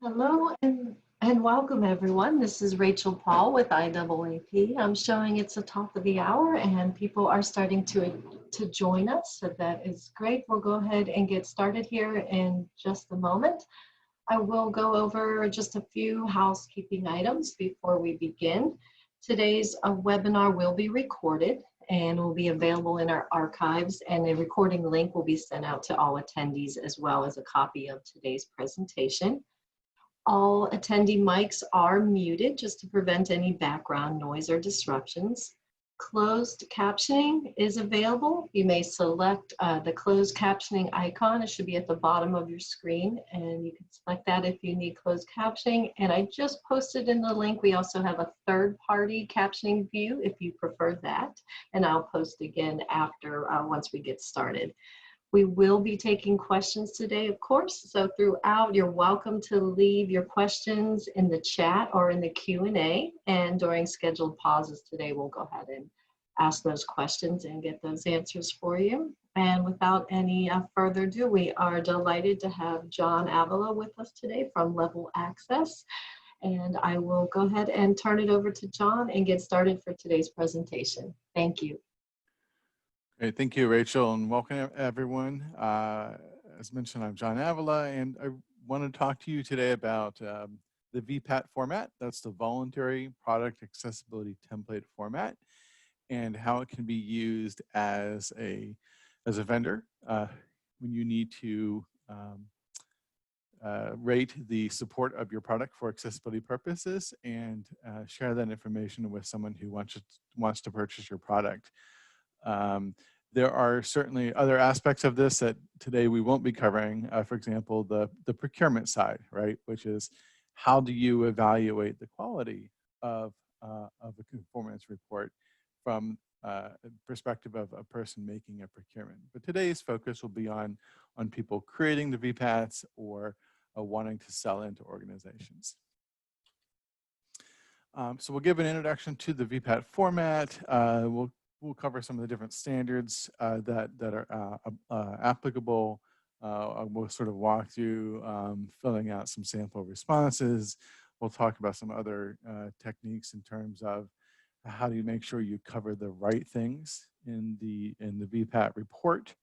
Hello and welcome everyone. This is Rachel Paul with IAAP. I'm showing it's the top of the hour and people are starting to join us, so that is great. We'll go ahead and get started here in just a moment. I will go over just a few housekeeping items before we begin. Today's webinar will be recorded and will be available in our archives, and a recording link will be sent out to all attendees as well as a copy of today's presentation. All attendee mics are muted just to prevent any background noise or disruptions. Closed captioning is available. You may select the closed captioning icon. It should be at the bottom of your screen, and you can select that if you need closed captioning. And I just posted in the link, we also have a third-party captioning view if you prefer that. And I'll post again after once we get started. We will be taking questions today, of course, so throughout, you're welcome to leave your questions in the chat or in the Q&A, and during scheduled pauses today, we'll go ahead and ask those questions and get those answers for you. And without any further ado, we are delighted to have John Avila with us today from Level Access, and I will go ahead and turn it over to John and get started for today's presentation. Thank you. Great, thank you, Rachel, and welcome everyone. As mentioned, I'm John Avila, and I want to talk to you today about the VPAT format. That's the Voluntary Product Accessibility Template format, and how it can be used as a vendor when you need to rate the support of your product for accessibility purposes, and share that information with someone who wants to purchase your product. There are certainly other aspects of this that today we won't be covering. For example, the procurement side, right? Which is, how do you evaluate the quality of a conformance report from a perspective of a person making a procurement. But today's focus will be on people creating the VPATs or wanting to sell into organizations. So we'll give an introduction to the VPAT format. We'll cover some of the different standards that are applicable. We'll sort of walk through filling out some sample responses. We'll talk about some other techniques in terms of how do you make sure you cover the right things in the VPAT report.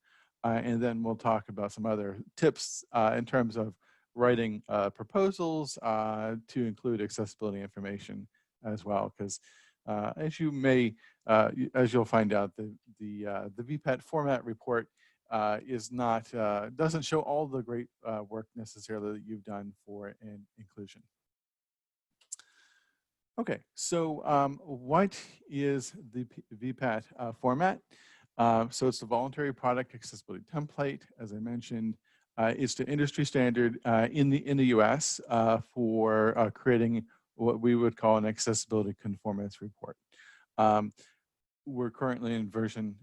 And then we'll talk about some other tips in terms of writing proposals to include accessibility information as well, because as you'll find out, the VPAT format report doesn't show all the great work necessarily that you've done for an inclusion. Okay, so what is the VPAT format? So it's the Voluntary Product Accessibility Template. As I mentioned, it's the industry standard in the US for creating what we would call an accessibility conformance report. We're currently in version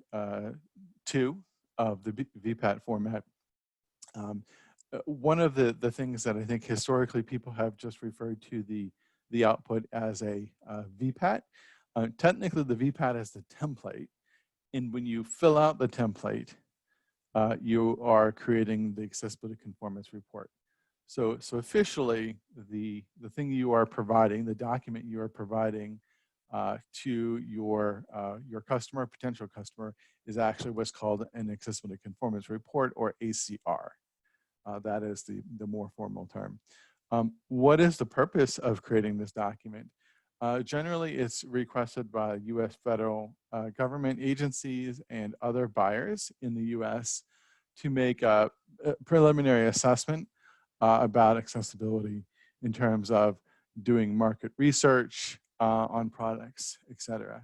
2 of the VPAT format. One of the things that I think historically people have just referred to the output as a VPAT. Technically, the VPAT is the template, and when you fill out the template, you are creating the accessibility conformance report. So officially, the thing you are providing, the document you are providing to your customer, potential customer, is actually what's called an accessibility conformance report, or ACR. That is the more formal term. What is the purpose of creating this document? Generally, it's requested by U.S. federal government agencies and other buyers in the U.S. to make a preliminary assessment about accessibility in terms of doing market research on products, etc.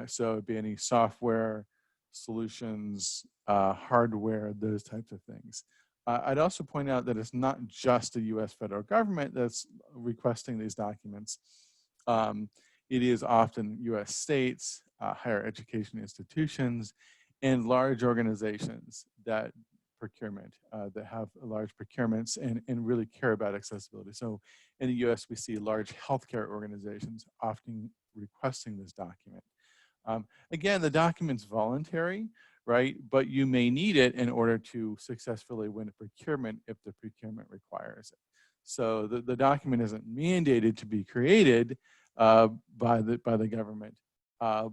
So it'd be any software, solutions, hardware, those types of things. I'd also point out that it's not just the U.S. federal government that's requesting these documents. It is often U.S. states, higher education institutions, and large organizations that have large procurements and really care about accessibility. So in the US, we see large healthcare organizations often requesting this document. Again, the document's voluntary, right? But you may need it in order to successfully win a procurement if the procurement requires it. So the document isn't mandated to be created by the government. Uh,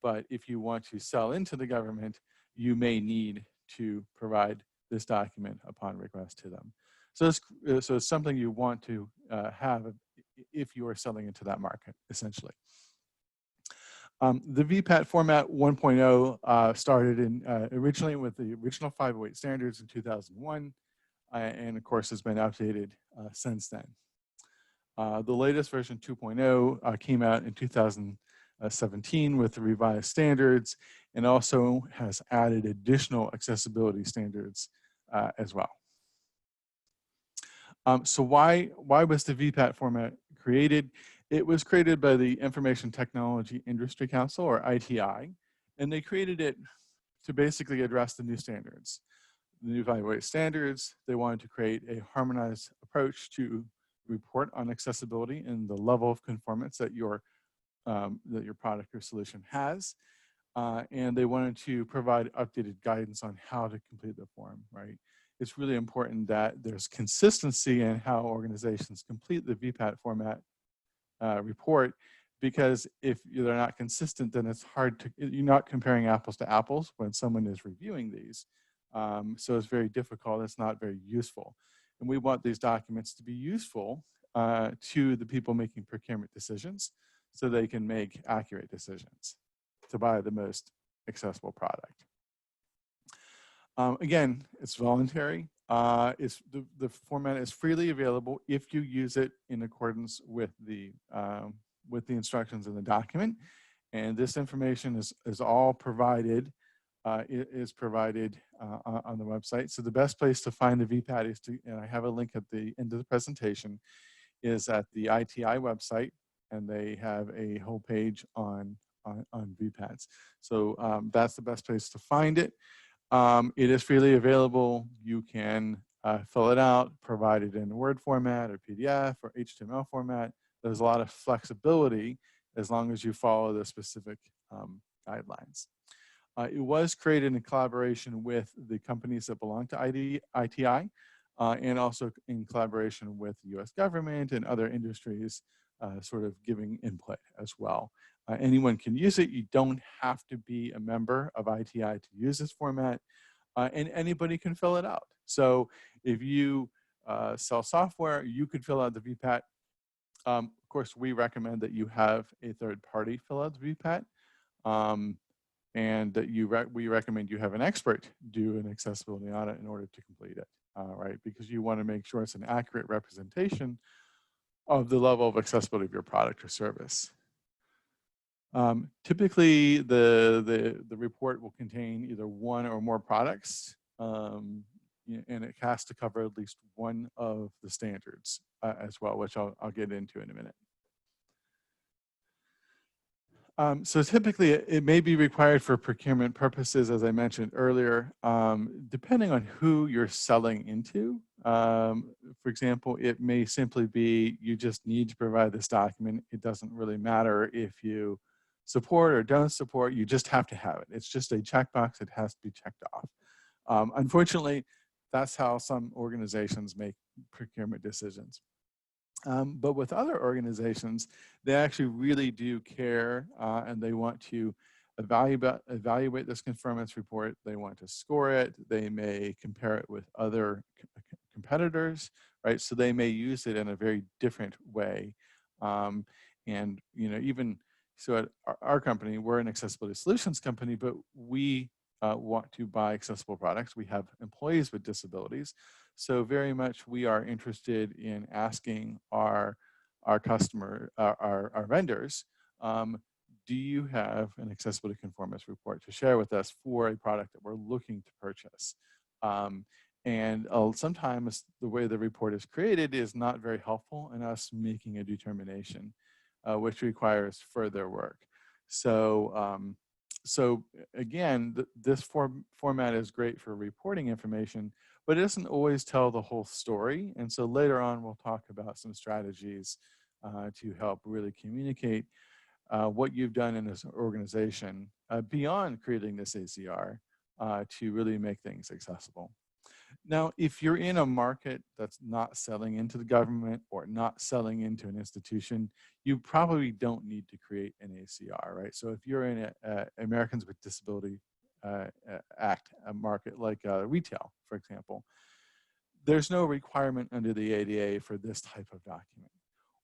but if you want to sell into the government, you may need to provide this document upon request to them. So it's something you want to have if you are selling into that market, essentially. The VPAT format 1.0 started originally with the original 508 standards in 2001, and of course has been updated since then. The latest version 2.0 came out in 2017 with the revised standards, and also has added additional accessibility standards as well. So why was the VPAT format created? It was created by the Information Technology Industry Council, or ITI, and they created it to basically address the new standards. The new evaluate standards, they wanted to create a harmonized approach to report on accessibility and the level of conformance that your product or solution has. And they wanted to provide updated guidance on how to complete the form, right? It's really important that there's consistency in how organizations complete the VPAT format report, because if they're not consistent, then it's hard to, you're not comparing apples to apples when someone is reviewing these. So it's very difficult, it's not very useful. And we want these documents to be useful to the people making procurement decisions so they can make accurate decisions to buy the most accessible product. Again, it's voluntary. The format is freely available if you use it in accordance with the instructions in the document. And this information is all provided, on the website. So the best place to find the VPAT is and I have a link at the end of the presentation, is at the ITI website, and they have a whole page on VPATs. So that's the best place to find it. It is freely available. You can fill it out, provide it in Word format or PDF or HTML format. There's a lot of flexibility as long as you follow the specific guidelines. It was created in collaboration with the companies that belong to ITI, and also in collaboration with the US government and other industries, sort of giving input as well. Anyone can use it. You don't have to be a member of ITI to use this format, and anybody can fill it out. So if you sell software, you could fill out the VPAT. Of course, we recommend that you have a third party fill out the VPAT, and that we recommend you have an expert do an accessibility audit in order to complete it, right? Because you want to make sure it's an accurate representation of the level of accessibility of your product or service. Typically, the report will contain either one or more products, and it has to cover at least one of the standards as well, which I'll get into in a minute. So typically, it may be required for procurement purposes, as I mentioned earlier, depending on who you're selling into. For example, it may simply be you just need to provide this document. It doesn't really matter if you support or don't support, you just have to have it. It's just a checkbox, it has to be checked off. Unfortunately, that's how some organizations make procurement decisions. But with other organizations, they actually really do care, and they want to evaluate this conformance report. They want to score it. They may compare it with other competitors, right? So they may use it in a very different way. And even so, at our company, we're an accessibility solutions company, but we want to buy accessible products. We have employees with disabilities. So very much we are interested in asking our vendors, do you have an accessibility conformance report to share with us for a product that we're looking to purchase? And sometimes the way the report is created is not very helpful in us making a determination, which requires further work. So, so again, this format is great for reporting information, but it doesn't always tell the whole story. And so later on, we'll talk about some strategies to help really communicate what you've done in this organization beyond creating this ACR to really make things accessible. Now, if you're in a market that's not selling into the government or not selling into an institution, you probably don't need to create an ACR, right? So if you're in a Americans with Disability Act market, like retail, for example, there's no requirement under the ADA for this type of document.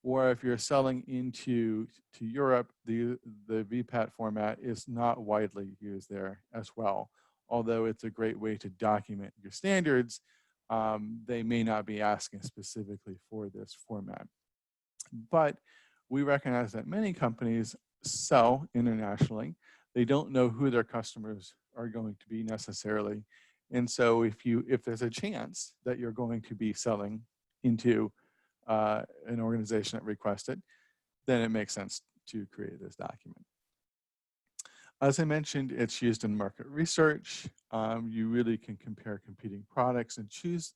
Or if you're selling into Europe, the VPAT format is not widely used there as well. Although it's a great way to document your standards, they may not be asking specifically for this format. But we recognize that many companies sell internationally. They don't know who their customers are going to be necessarily. And so if there's a chance that you're going to be selling into an organization that requests it, then it makes sense to create this document. As I mentioned, it's used in market research. You really can compare competing products and choose.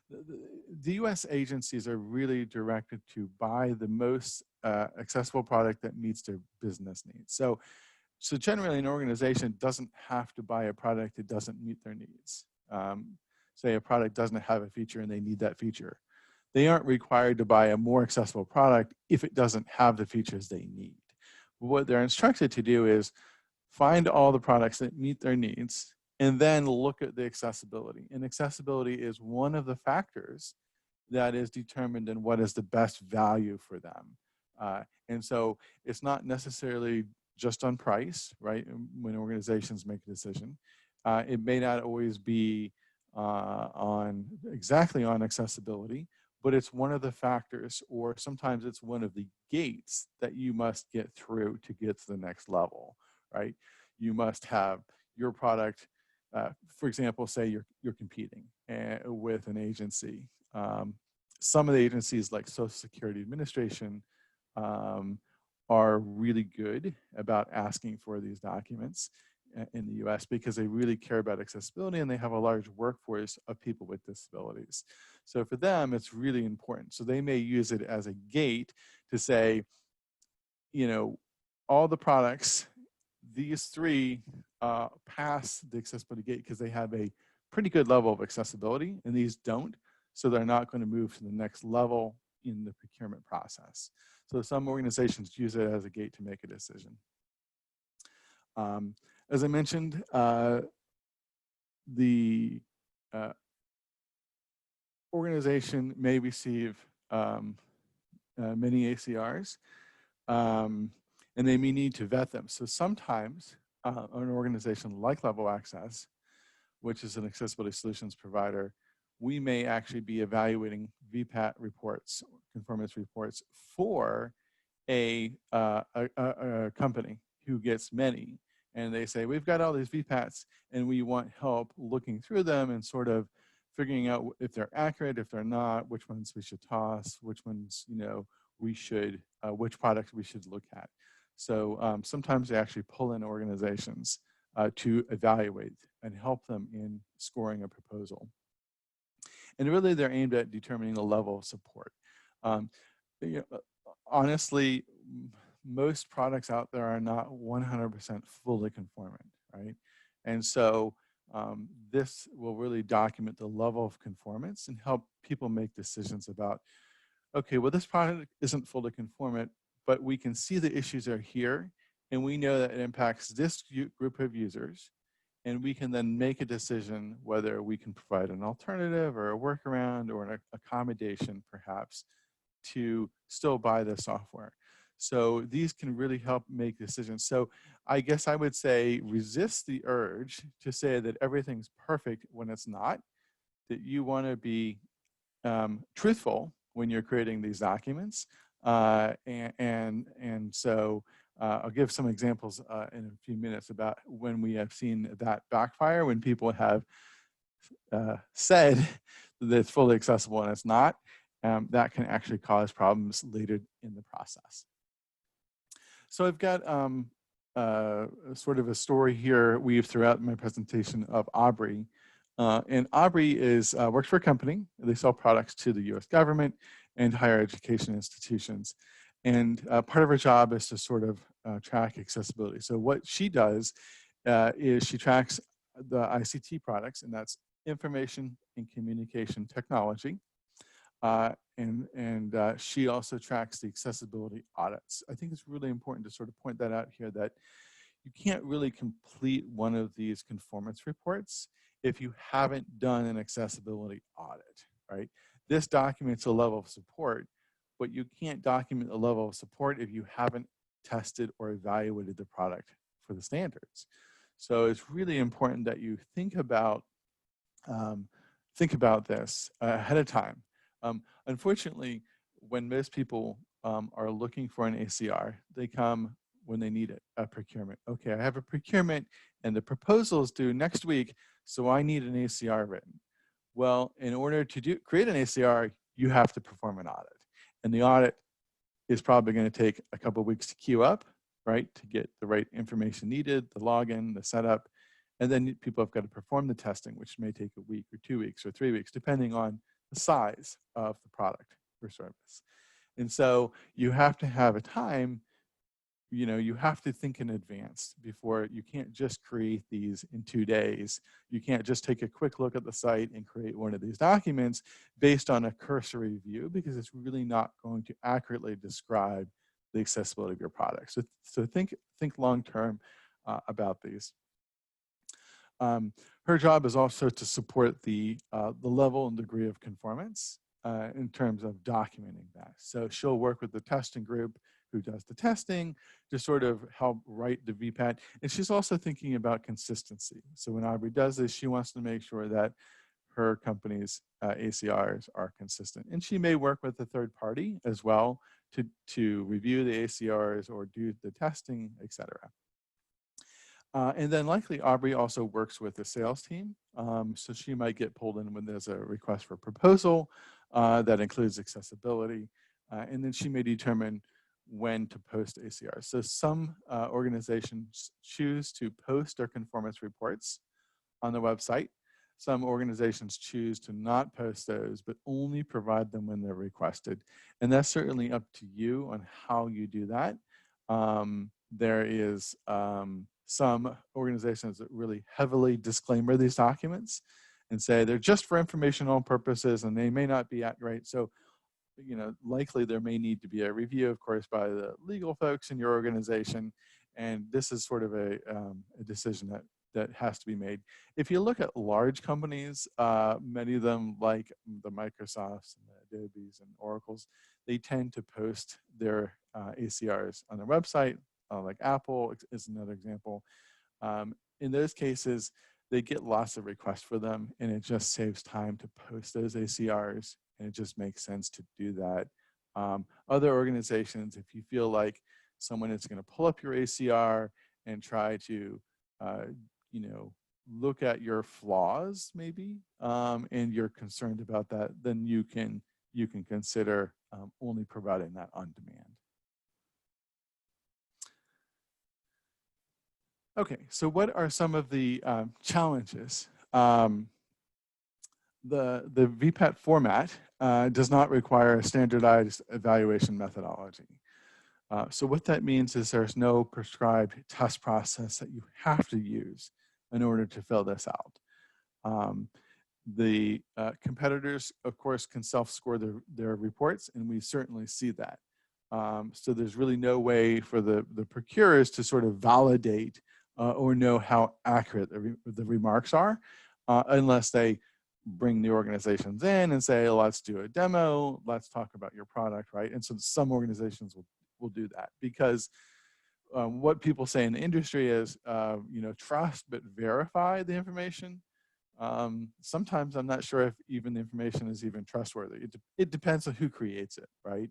The US agencies are really directed to buy the most accessible product that meets their business needs. So generally an organization doesn't have to buy a product that doesn't meet their needs. Say a product doesn't have a feature and they need that feature. They aren't required to buy a more accessible product if it doesn't have the features they need. What they're instructed to do is find all the products that meet their needs and then look at the accessibility. And accessibility is one of the factors that is determined in what is the best value for them. And so it's not necessarily just on price, right? When organizations make a decision, it may not always be exactly on accessibility, but it's one of the factors, or sometimes it's one of the gates that you must get through to get to the next level, right? You must have your product, for example, say you're competing with an agency. Some of the agencies like Social Security Administration are really good about asking for these documents in the US because they really care about accessibility and they have a large workforce of people with disabilities. So for them, it's really important. So they may use it as a gate to say, you know, all the products, these three pass the accessibility gate because they have a pretty good level of accessibility and these don't. So they're not going to move to the next level in the procurement process. So some organizations use it as a gate to make a decision. As I mentioned, the organization may receive many ACRs, and they may need to vet them. So sometimes an organization like Level Access, which is an accessibility solutions provider, we may actually be evaluating VPAT reports, conformance reports for a company who gets many. And they say, we've got all these VPATs and we want help looking through them and sort of figuring out if they're accurate, if they're not, which ones we should toss, which ones, you know, we should, which products we should look at. So sometimes they actually pull in organizations to evaluate and help them in scoring a proposal. And really they're aimed at determining the level of support. You know, honestly, most products out there are not 100% fully conformant, right? And so this will really document the level of conformance and help people make decisions about, okay, well, this product isn't fully conformant, but we can see the issues are here, and we know that it impacts this group of users, and we can then make a decision whether we can provide an alternative or a workaround or an accommodation, perhaps, to still buy the software. So these can really help make decisions. So I guess I would say resist the urge to say that everything's perfect when it's not, that you want to be truthful when you're creating these documents. And so I'll give some examples in a few minutes about when we have seen that backfire, when people have said that it's fully accessible and it's not. That can actually cause problems later in the process. So I've got sort of a story here weaved throughout my presentation of Aubrey. And Aubrey is, works for a company. They sell products to the US government and higher education institutions. And part of her job is to sort of track accessibility. So what she does is she tracks the ICT products, and that's information and communication technology. She also tracks the accessibility audits. I think it's really important to sort of point that out here, that you can't really complete one of these conformance reports if you haven't done an accessibility audit, right? This documents a level of support, but you can't document a level of support if you haven't tested or evaluated the product for the standards. So it's really important that you think about this ahead of time. Unfortunately, when most people are looking for an ACR, they come when they need it, a procurement. Okay, I have a procurement and the proposal is due next week, so I need an ACR written. Well, in order to create an ACR, you have to perform an audit. And the audit is probably going to take a couple of weeks to queue up, right, to get the right information needed, the login, the setup. And then people have got to perform the testing, which may take a week or 2 weeks or 3 weeks, depending on the size of the product or service. And so you have to have a time, you have to think in advance before. You can't just create these in 2 days. You can't just take a quick look at the site and create one of these documents based on a cursory view, because it's really not going to accurately describe the accessibility of your product. So think long-term about these. Her job is also to support the level and degree of conformance in terms of documenting that. So she'll work with the testing group who does the testing to sort of help write the VPAT. And she's also thinking about consistency. So when Aubrey does this, she wants to make sure that her company's ACRs are consistent. And she may work with a third party as well to review the ACRs or do the testing, et cetera. And then likely Aubrey also works with the sales team. So she might get pulled in when there's a request for proposal that includes accessibility. And then she may determine when to post ACRs. So some organizations choose to post their conformance reports on the website. Some organizations choose to not post those, but only provide them when they're requested. And that's certainly up to you on how you do that. There is some organizations that really heavily disclaimer these documents and say they're just for informational purposes and they may not be accurate. So, likely there may need to be a review, of course, by the legal folks in your organization. And this is sort of a decision that has to be made. If you look at large companies, many of them like the Microsofts and the Adobes and Oracles, they tend to post their ACRs on their website, like Apple is another example. In those cases, they get lots of requests for them, and it just saves time to post those ACRs, and it just makes sense to do that. Other organizations, if you feel like someone is going to pull up your ACR and try to, look at your flaws maybe, and you're concerned about that, then you can consider only providing that on demand. Okay, so what are some of the challenges? The VPAT format does not require a standardized evaluation methodology. So what that means is there's no prescribed test process that you have to use in order to fill this out. The competitors, of course, can self-score their reports, and we certainly see that. So there's really no way for the procurers to sort of validate or know how accurate the remarks are unless they bring the organizations in and say, let's do a demo, let's talk about your product, right? And so some organizations will do that, because what people say in the industry is, trust but verify the information. Sometimes I'm not sure if even the information is even trustworthy. It depends on who creates it, right?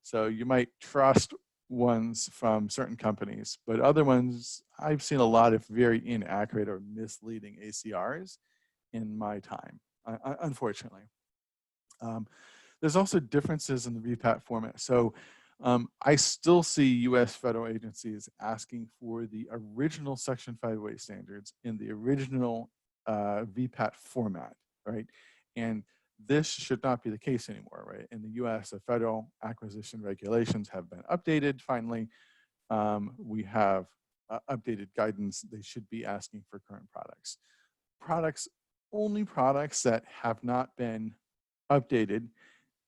So you might trust ones from certain companies, but other ones, I've seen a lot of very inaccurate or misleading ACRs in my time, unfortunately. There's also differences in the VPAT format. So I still see US federal agencies asking for the original Section 508 standards in the original VPAT format, right? And this should not be the case anymore, right? In the US, the federal acquisition regulations have been updated. Finally, we have updated guidance. They should be asking for current products. Products only products that have not been updated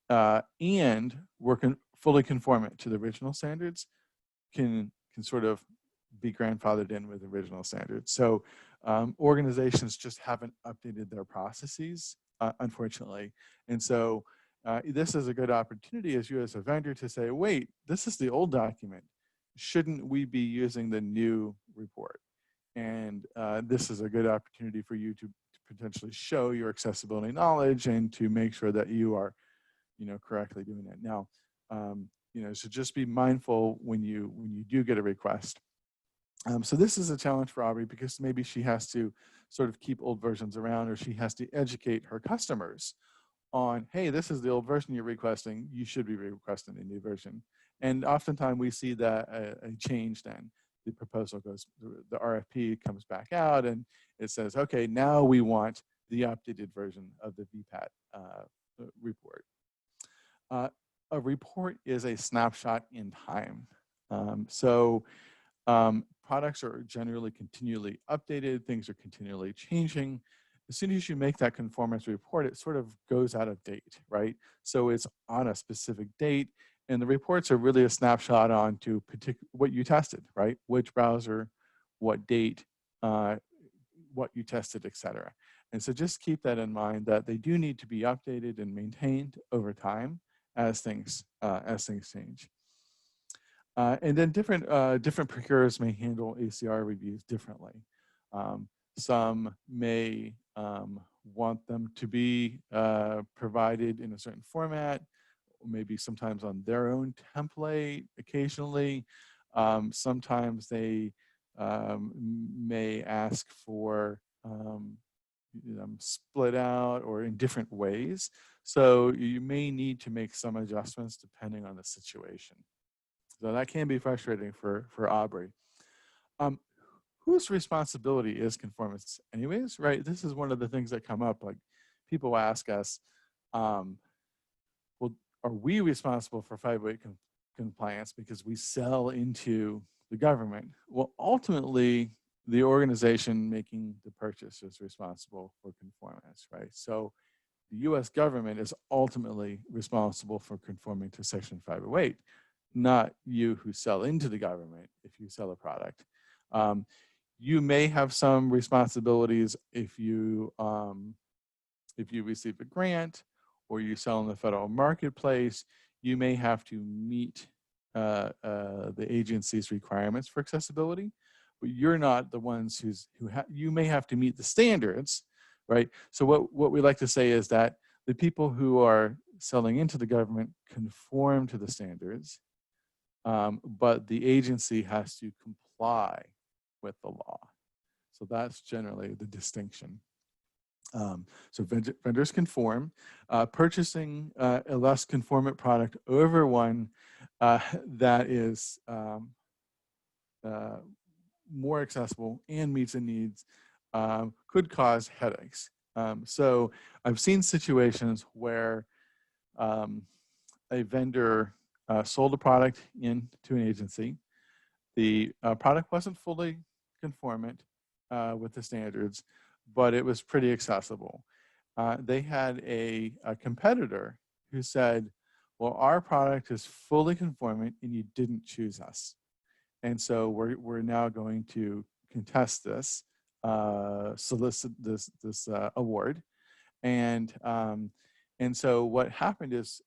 and were fully conformant to the original standards can sort of be grandfathered in with original standards. So organizations just haven't updated their processes, unfortunately. And so this is a good opportunity as you as a vendor to say, wait, this is the old document. Shouldn't we be using the new report? And this is a good opportunity for you to potentially show your accessibility knowledge and to make sure that you are, correctly doing that. Now, so just be mindful when you do get a request. So this is a challenge for Aubrey because maybe she has to sort of keep old versions around, or she has to educate her customers on, hey, this is the old version you're requesting. You should be requesting a new version. And oftentimes we see that a change then. The proposal goes, the RFP comes back out and it says, okay, now we want the updated version of the VPAT report. A report is a snapshot in time. Products are generally continually updated. Things are continually changing. As soon as you make that conformance report, it sort of goes out of date, right? So it's on a specific date, and the reports are really a snapshot on to what you tested, right? Which browser, what date, what you tested, et cetera. And so just keep that in mind, that they do need to be updated and maintained over time as things change. And then different procurers may handle ACR reviews differently. Some may want them to be provided in a certain format, or maybe sometimes on their own template occasionally. Sometimes they may ask for split out or in different ways. So you may need to make some adjustments depending on the situation. So that can be frustrating for Aubrey. Whose responsibility is conformance anyways, right? This is one of the things that come up. Like people ask us, well, are we responsible for 508 compliance because we sell into the government? Well, ultimately, the organization making the purchase is responsible for conformance, right? So the US government is ultimately responsible for conforming to Section 508, not you who sell into the government if you sell a product. You may have some responsibilities if you receive a grant or you sell in the federal marketplace. You may have to meet the agency's requirements for accessibility, but you're not the ones you may have to meet the standards, right? So what we like to say is that the people who are selling into the government conform to the standards, but the agency has to comply with the law. So that's generally the distinction. So vendors conform. Purchasing a less conformant product over one that is more accessible and meets the needs could cause headaches. So I've seen situations where a vendor sold a product into an agency. The product wasn't fully conformant with the standards, but it was pretty accessible. They had a competitor who said, well, our product is fully conformant and you didn't choose us. And so we're now going to contest this, solicit this award. And so what happened is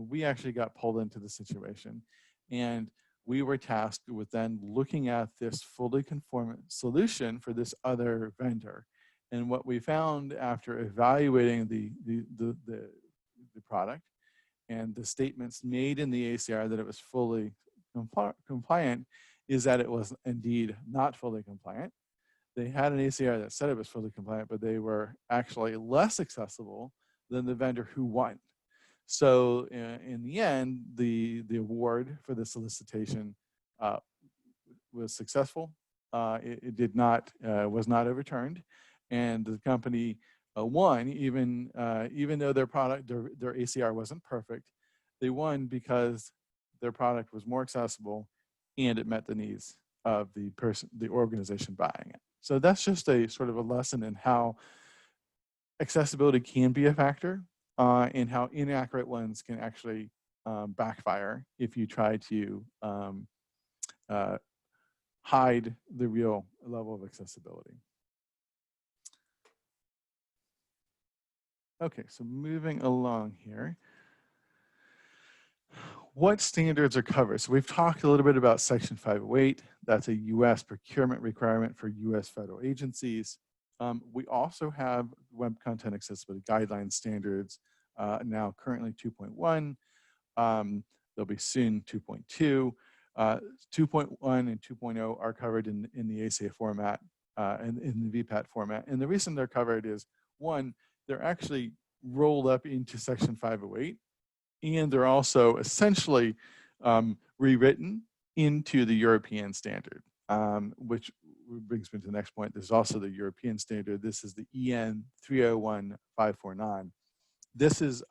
we actually got pulled into the situation, and we were tasked with then looking at this fully conformant solution for this other vendor. And what we found after evaluating the product and the statements made in the ACR that it was fully compliant is that it was indeed not fully compliant. They had an ACR that said it was fully compliant, but they were actually less accessible than the vendor who won. So in the end, the award for the solicitation was successful. It did not was not overturned, and the company won even though their product their ACR wasn't perfect. They won because their product was more accessible and it met the needs of the organization buying it. So that's just a sort of a lesson in how accessibility can be a factor, and how inaccurate ones can actually backfire if you try to hide the real level of accessibility. Okay, so moving along here. What standards are covered? So we've talked a little bit about Section 508. That's a U.S. procurement requirement for U.S. federal agencies. We also have Web Content Accessibility Guidelines standards, now currently 2.1. There'll be soon 2.2. 2.1 and 2.0 are covered in the ASA format and in the VPAT format. And the reason they're covered is, one, they're actually rolled up into Section 508, and they're also essentially rewritten into the European standard, which brings me to the next point. There's also the European standard. This is the EN 301549. This is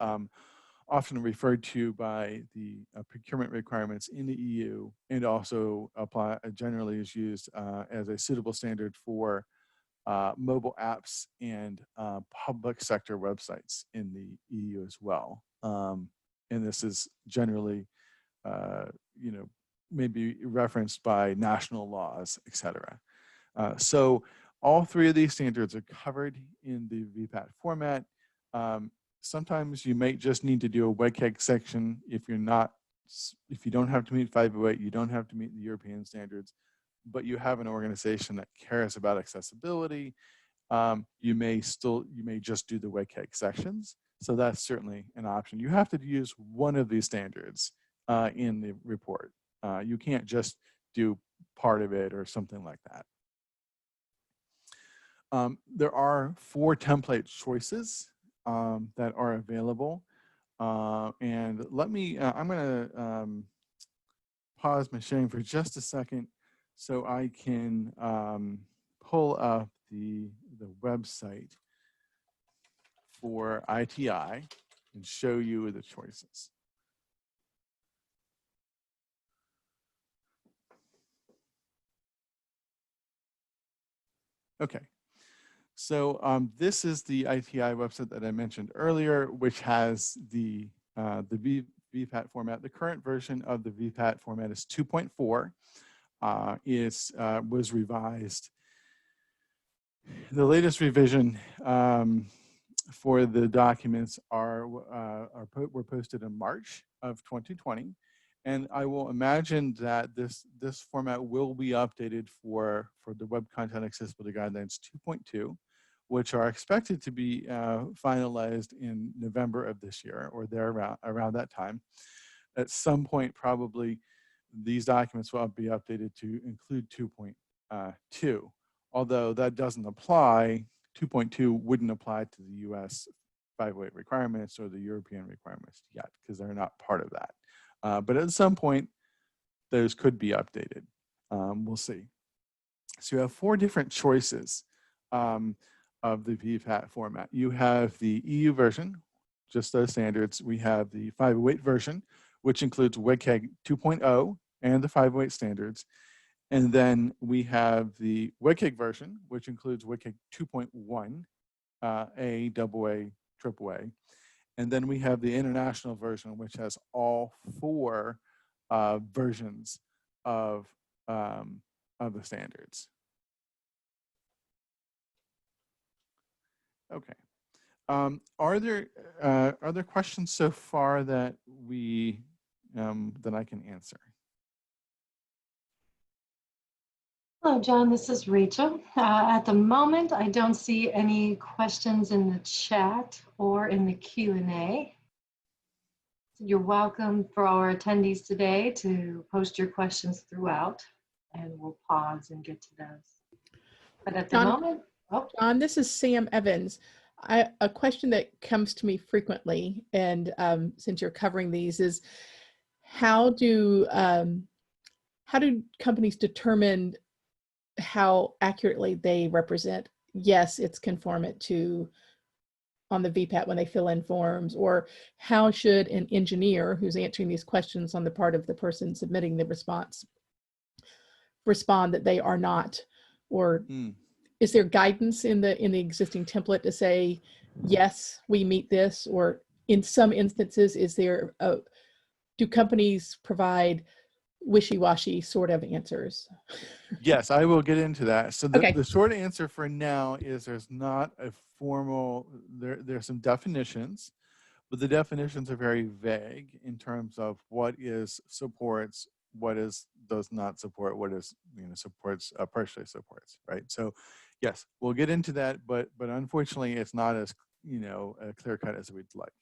often referred to by the procurement requirements in the EU, and also generally is used as a suitable standard for mobile apps and public sector websites in the EU as well. And this is generally, maybe referenced by national laws, etc. So all three of these standards are covered in the VPAT format. Sometimes you might just need to do a WCAG section if you don't have to meet 508, you don't have to meet the European standards, but you have an organization that cares about accessibility. You may just do the WCAG sections. So that's certainly an option. You have to use one of these standards in the report. You can't just do part of it or something like that. There are 4 template choices that are available. And let me, I'm gonna pause my sharing for just a second so I can pull up the website for ITI and show you the choices. Okay, so this is the ITI website that I mentioned earlier, which has the VPAT format. The current version of the VPAT format is 2.4. Was revised. The latest revision for the documents were posted in March of 2020, and I will imagine that this format will be updated for the Web Content Accessibility Guidelines 2.2, which are expected to be finalized in November of this year or around that time. At some point, probably these documents will be updated to include 2.2. Although that doesn't apply, 2.2 wouldn't apply to the US 508 requirements or the European requirements yet, because they're not part of that. But at some point, those could be updated. We'll see. So you have 4 different choices of the VPAT format. You have the EU version, just those standards. We have the 508 version, which includes WCAG 2.0 and the 508 standards. And then we have the WCAG version, which includes WCAG 2.1, A, AA, AAA. And then we have the international version, which has all 4 versions of the standards. Okay. Are there questions so far that that I can answer? Hello, John. This is Rachel. At the moment, I don't see any questions in the chat or in the Q&A. You're welcome for our attendees today to post your questions throughout, and we'll pause and get to those. But at the moment, John, this is Sam Evans. A question that comes to me frequently, and since you're covering these, is how do companies determine how accurately they represent, yes, it's conformant to on the VPAT when they fill in forms, or how should an engineer who's answering these questions on the part of the person submitting the response respond that they are not? Or is there guidance in the existing template to say yes, we meet this, or in some instances, do companies provide wishy-washy sort of answers? Yes, I will get into that. So Okay. the short answer for now is there's not a formal, there's some definitions, but the definitions are very vague in terms of what is supports, what is does not support, what is, supports, partially supports, right? So yes, we'll get into that, but unfortunately it's not as, clear cut as we'd like.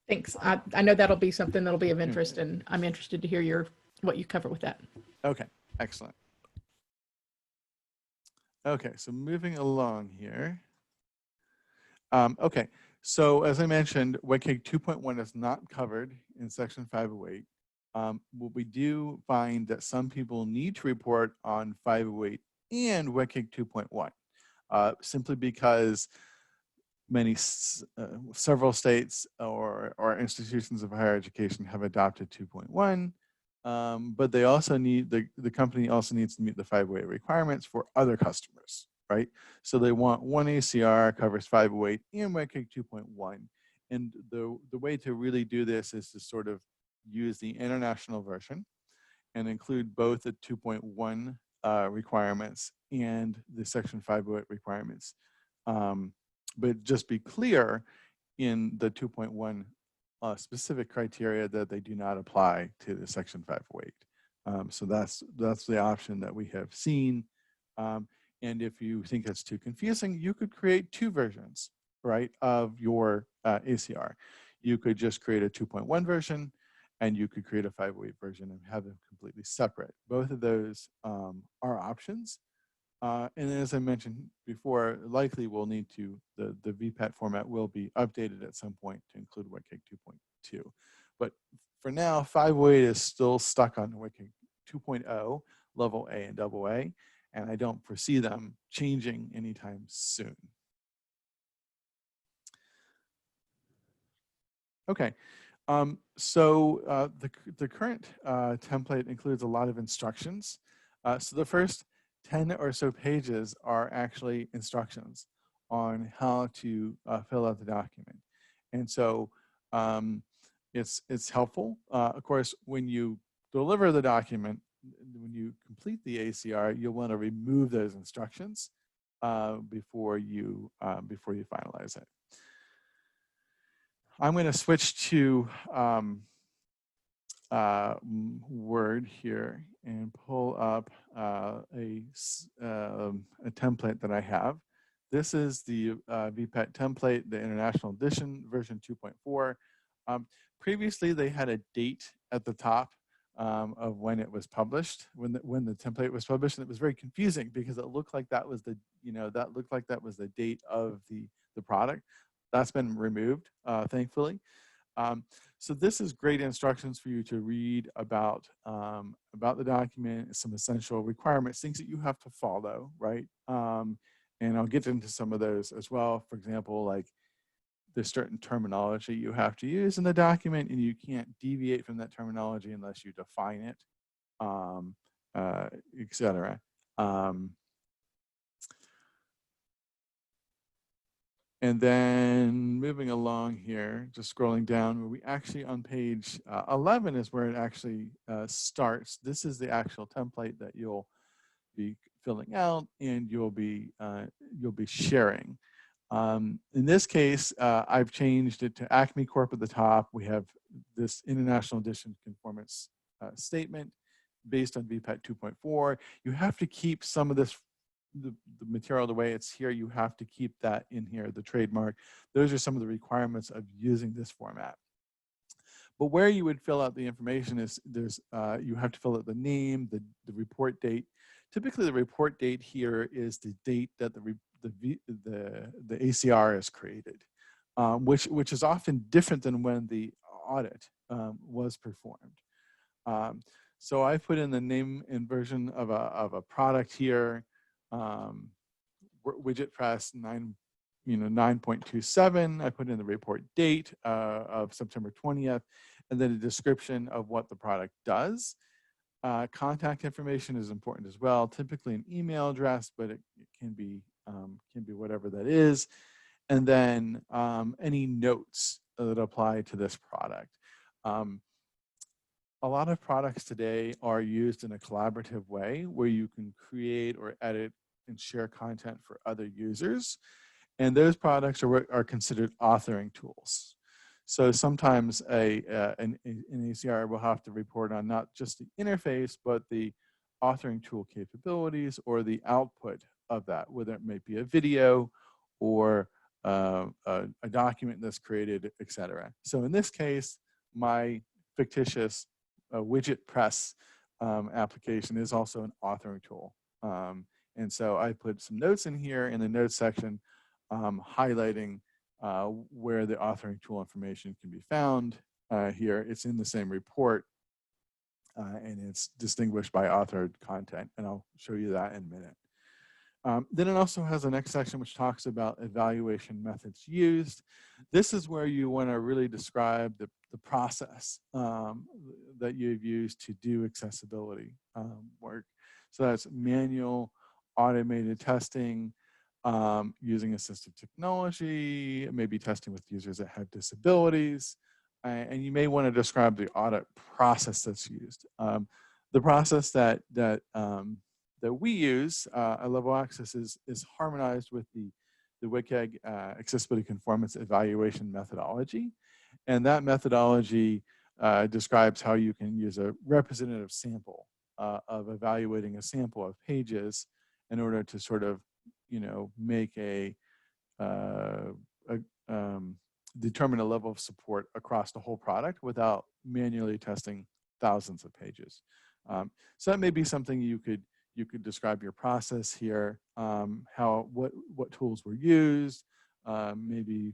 Thanks. I know that'll be something that'll be of Yeah. interest, and I'm interested to hear what you cover with that. Okay, excellent. Okay, so moving along here. Okay, so as I mentioned, WCAG 2.1 is not covered in Section 508. What we do find that some people need to report on 508 and WCAG 2.1, simply because several states or institutions of higher education have adopted 2.1. But they also need, the company also needs to meet the 508 requirements for other customers, right? So they want one ACR covers 508 and WCAG 2.1. And the way to really do this is to sort of use the international version and include both the 2.1 requirements and the Section 508 requirements. But just be clear in the 2.1 specific criteria that they do not apply to the Section 508. So that's the option that we have seen. And if you think it's too confusing, you could create two versions, right, of your ACR. You could just create a 2.1 version, and you could create a 508 version and have them completely separate. Both of those are options. And as I mentioned before, likely we'll need to, the VPAT format will be updated at some point to include WCAG 2.2. But for now, 508 is still stuck on WCAG 2.0, level A and double A, and I don't foresee them changing anytime soon. Okay, so the current template includes a lot of instructions. So the first 10 or so pages are actually instructions on how to fill out the document. And so it's helpful. Of course, when you deliver the document, when you complete the ACR, you'll want to remove those instructions before you finalize it. I'm going to switch to Word here and pull up a template that I have. This is the VPAT template, the International Edition, version 2.4. Previously, they had a date at the top of when it was published, when the template was published, and it was very confusing because it looked like that was the date of the product. That's been removed, thankfully. So this is great instructions for you to read about the document, some essential requirements, things that you have to follow, right? And I'll get into some of those as well. For example, like there's certain terminology you have to use in the document, and you can't deviate from that terminology unless you define it, etc. And then moving along here, just scrolling down, we actually on page 11 is where it actually starts. This is the actual template that you'll be filling out and you'll be sharing. In this case, I've changed it to Acme Corp at the top. We have this International Edition conformance statement based on VPAT 2.4. You have to keep some of this, the material the way it's here, you have to keep that in here, the trademark. Those are some of the requirements of using this format. But where you would fill out the information is you have to fill out the name, the report date. Typically, the report date here is the date that the ACR is created, which is often different than when the audit was performed. So I put in the name and version of a product here. Widget press 9.27. I put in the report date of September 20th, and then a description of what the product does. Contact information is important as well. Typically an email address, but it can be whatever that is. and then any notes that apply to this product. A lot of products today are used in a collaborative way where you can create or edit and share content for other users. And those products are considered authoring tools. So sometimes an ACR will have to report on not just the interface, but the authoring tool capabilities or the output of that, whether it may be a video or a document that's created, et cetera. So in this case, my fictitious widget press application is also an authoring tool. And so I put some notes in here in the notes section highlighting where the authoring tool information can be found. Here, it's in the same report and it's distinguished by authored content, and I'll show you that in a minute. Then it also has the next section which talks about evaluation methods used. This is where you want to really describe the process that you've used to do accessibility work. So that's manual, automated testing, using assistive technology, maybe testing with users that have disabilities, and you may want to describe the audit process that's used. The process that we use at Level Access is harmonized with the WCAG accessibility conformance evaluation methodology, and that methodology describes how you can use a representative sample of evaluating a sample of pages in order to sort of, you know, make determine a level of support across the whole product without manually testing thousands of pages. So that may be something you could describe your process here, what tools were used, maybe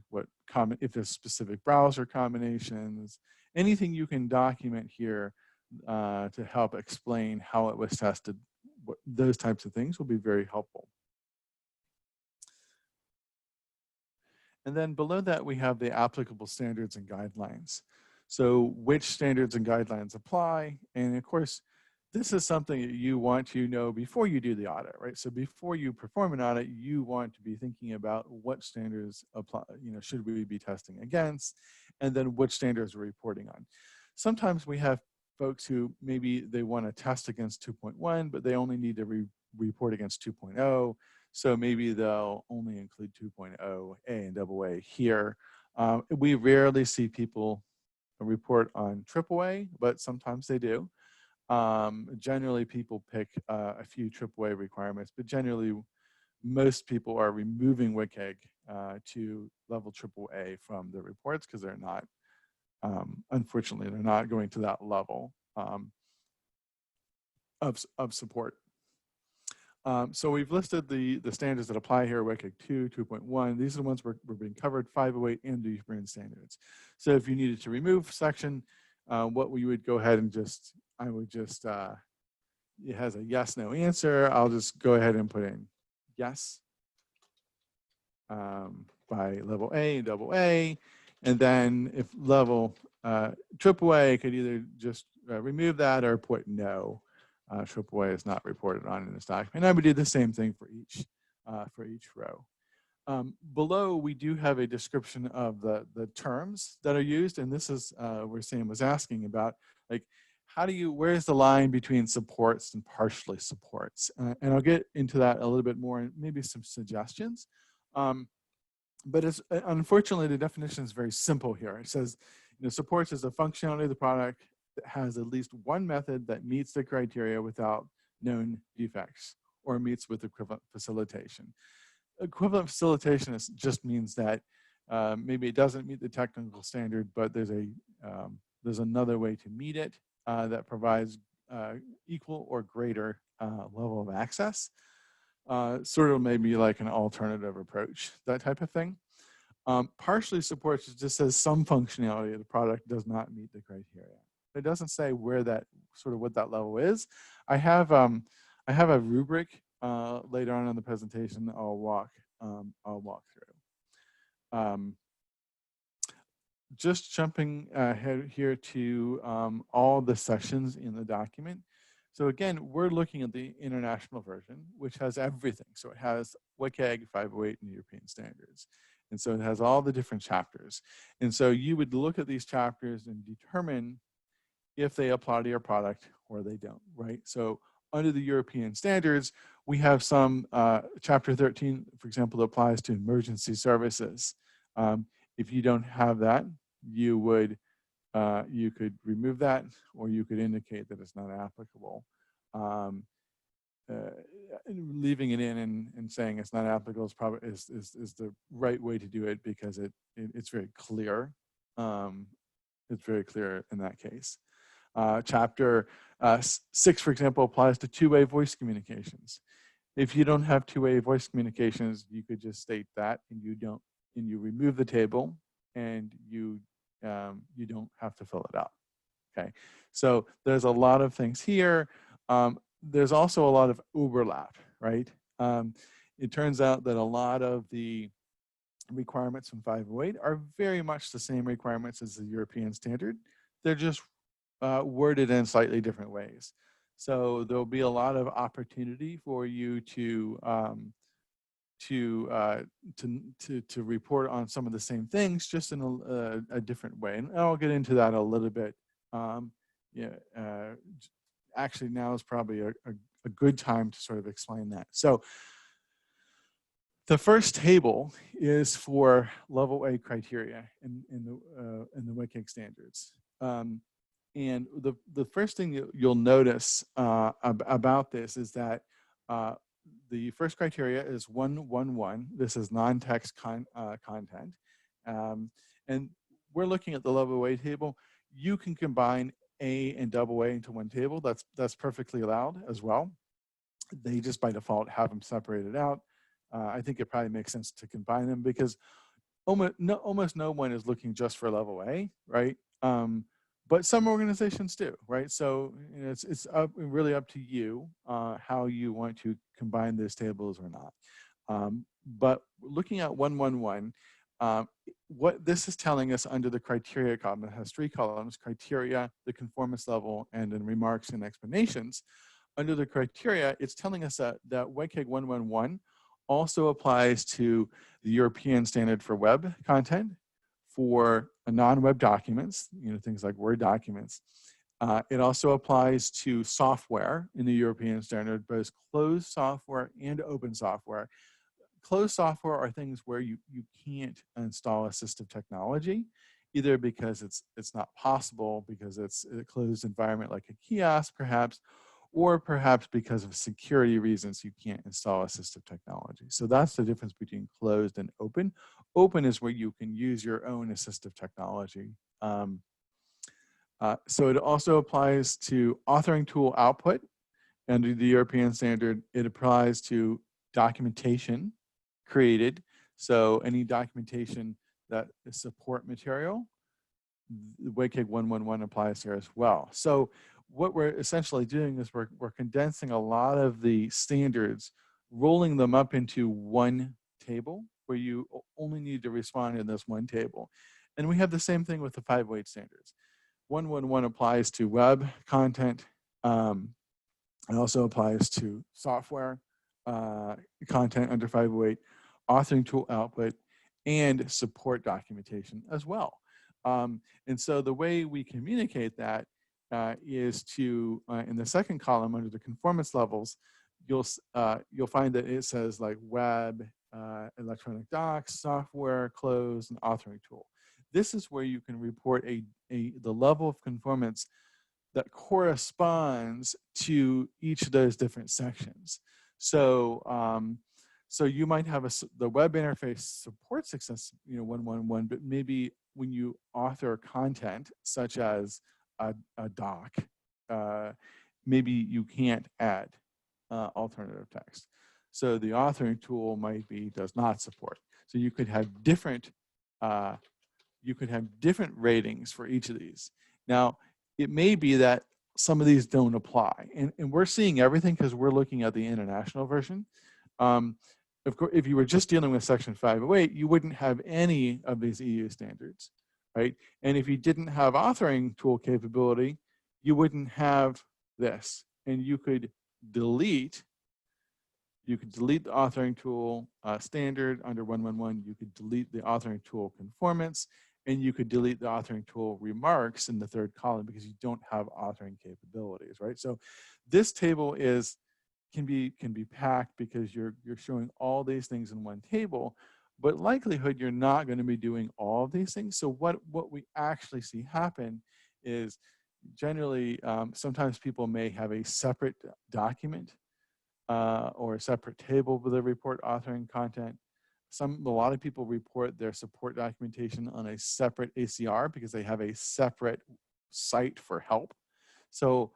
if there's specific browser combinations, anything you can document here to help explain how it was tested. Those types of things will be very helpful. And then below that, we have the applicable standards and guidelines. So which standards and guidelines apply? And of course, this is something that you want to know before you do the audit, right? So before you perform an audit, you want to be thinking about what standards apply, you know, should we be testing against, and then which standards we're reporting on. Sometimes we have folks who maybe they want to test against 2.1, but they only need to report against 2.0. So maybe they'll only include 2.0 A and AA here. We rarely see people report on AAA, but sometimes they do. Generally, people pick a few AAA requirements, but generally, most people are removing WCAG to level AAA from the reports because they're not, unfortunately, they're not going to that level of support. So we've listed the standards that apply here, WCAG 2, 2.1. These are the ones we're being covered, 508 and different standards. So if you needed to remove section, what we would go ahead and I would just, it has a yes, no answer. I'll just go ahead and put in yes by level A and AA. And then if level AAA, could either just remove that or put no. AAA is not reported on in this document. And I would do the same thing for each row. Below, we do have a description of the terms that are used, and this is where Sam was asking about, like, where's the line between supports and partially supports? And I'll get into that a little bit more and maybe some suggestions. But unfortunately, the definition is very simple here. It says, you know, supports is a functionality of the product that has at least one method that meets the criteria without known defects or meets with equivalent facilitation. Equivalent facilitation just means that maybe it doesn't meet the technical standard, but there's another way to meet it that provides equal or greater level of access. Sort of maybe like an alternative approach, that type of thing. Partially supports just says some functionality of the product does not meet the criteria. It doesn't say where that what that level is. I have a rubric later on in the presentation that I'll walk through. Just jumping ahead here to all the sections in the document. So again, we're looking at the international version, which has everything. So it has WCAG, 508, and European standards. And so it has all the different chapters. And so you would look at these chapters and determine if they apply to your product or they don't, right? So under the European standards, we have some, chapter 13, for example, that applies to emergency services. If you don't have that, you would, you could remove that, or you could indicate that it's not applicable. Leaving it in and saying it's not applicable is probably is the right way to do it, because it's very clear. It's very clear in that case. Chapter 6, for example, applies to two-way voice communications. If you don't have two-way voice communications, you could just state that, and you remove the table, and you don't have to fill it out. Okay, so there's a lot of things here. There's also a lot of overlap, right? It turns out that a lot of the requirements from 508 are very much the same requirements as the European standard. They're just worded in slightly different ways. So there'll be a lot of opportunity for you to report on some of the same things, just in a different way. And I'll get into that a little bit. Actually, now is probably a good time to sort of explain that. So the first table is for level A criteria in the WCAG standards. And the first thing you'll notice about this is that the first criteria is 111. This is non-text content. And we're looking at the level A table. You can combine A and AA into one table. That's perfectly allowed as well. They just by default have them separated out. I think it probably makes sense to combine them, because almost no one is looking just for level A, right? But some organizations do, right? So it's really up to you how you want to combine those tables or not. But looking at 111, what this is telling us under the criteria column, it has 3 columns: criteria, the conformance level, and then remarks and explanations. Under the criteria, it's telling us that WCAG 111 also applies to the European standard for web content, for non-web documents, things like Word documents. It also applies to software in the European standard, both closed software and open software. Closed software are things where you can't install assistive technology, either because it's not possible, because it's a closed environment like a kiosk perhaps, or perhaps because of security reasons you can't install assistive technology. So that's the difference between closed and open. Open is where you can use your own assistive technology. So it also applies to authoring tool output. Under the European standard, it applies to documentation created. So any documentation that is support material, the WCAG 111 applies here as well. So what we're essentially doing is we're condensing a lot of the standards, rolling them up into one table where you only need to respond in this one table. And we have the same thing with the 508 standards. 111 applies to web content. It also applies to software content under 508, authoring tool output, and support documentation as well. And so the way we communicate that is to, in the second column under the conformance levels, you'll find that it says like web, electronic docs, software, close, and authoring tool. This is where you can report the level of conformance that corresponds to each of those different sections. So, so you might have the web interface support success, 111, but maybe when you author content such as a doc, maybe you can't add alternative text. So the authoring tool does not support. So you could have different ratings for each of these. Now, it may be that some of these don't apply, and we're seeing everything because we're looking at the international version. Of course, if you were just dealing with Section 508, you wouldn't have any of these EU standards, right? And if you didn't have authoring tool capability, you wouldn't have this, and you could delete You could delete the authoring tool standard under 111. You could delete the authoring tool conformance, and you could delete the authoring tool remarks in the third column because you don't have authoring capabilities, right? So this table can be packed because you're showing all these things in one table, but likelihood you're not going to be doing all of these things. So what we actually see happen is generally sometimes people may have a separate document or a separate table with the report authoring content. A lot of people report their support documentation on a separate ACR because they have a separate site for help. So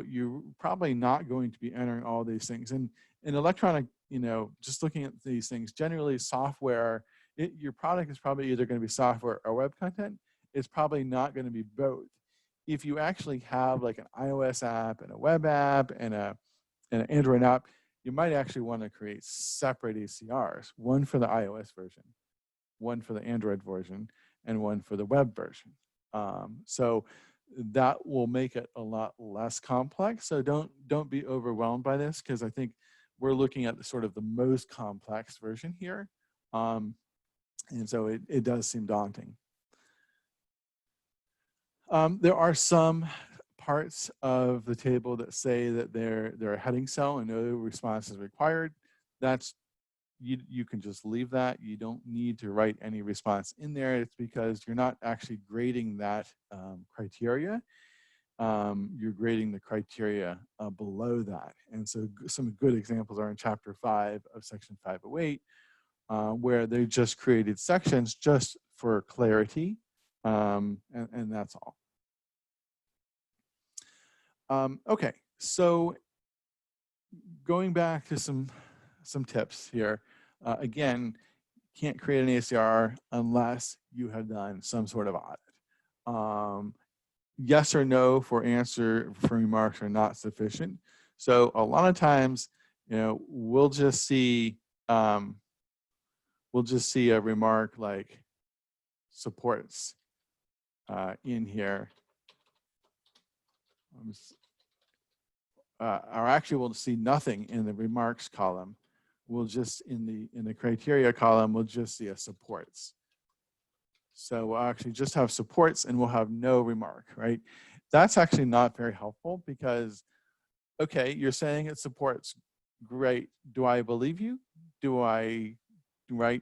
you're probably not going to be entering all these things. And in electronic, just looking at these things, generally software, your product is probably either going to be software or web content. It's probably not going to be both. If you actually have like an iOS app and a web app and an Android app, you might actually want to create separate ACRs, one for the iOS version, one for the Android version, and one for the web version. So that will make it a lot less complex. So don't be overwhelmed by this, because I think we're looking at sort of the most complex version here. And so it does seem daunting. There are some parts of the table that say that they're a heading cell and no response is required. That's you can just leave that. You don't need to write any response in there. It's because you're not actually grading that criteria. You're grading the criteria below that. And so some good examples are in chapter 5 of section 508, where they just created sections just for clarity, and that's all. Okay, so going back to some tips here. Again, can't create an ACR unless you have done some sort of audit. Yes or no for remarks are not sufficient. So a lot of times, we'll just see a remark like supports in here. Or actually we'll see nothing in the remarks column. We'll just in the criteria column, we'll just see a supports. So we'll actually just have supports and we'll have no remark, right? That's actually not very helpful because, okay, you're saying it supports, great. Do I believe you? Right?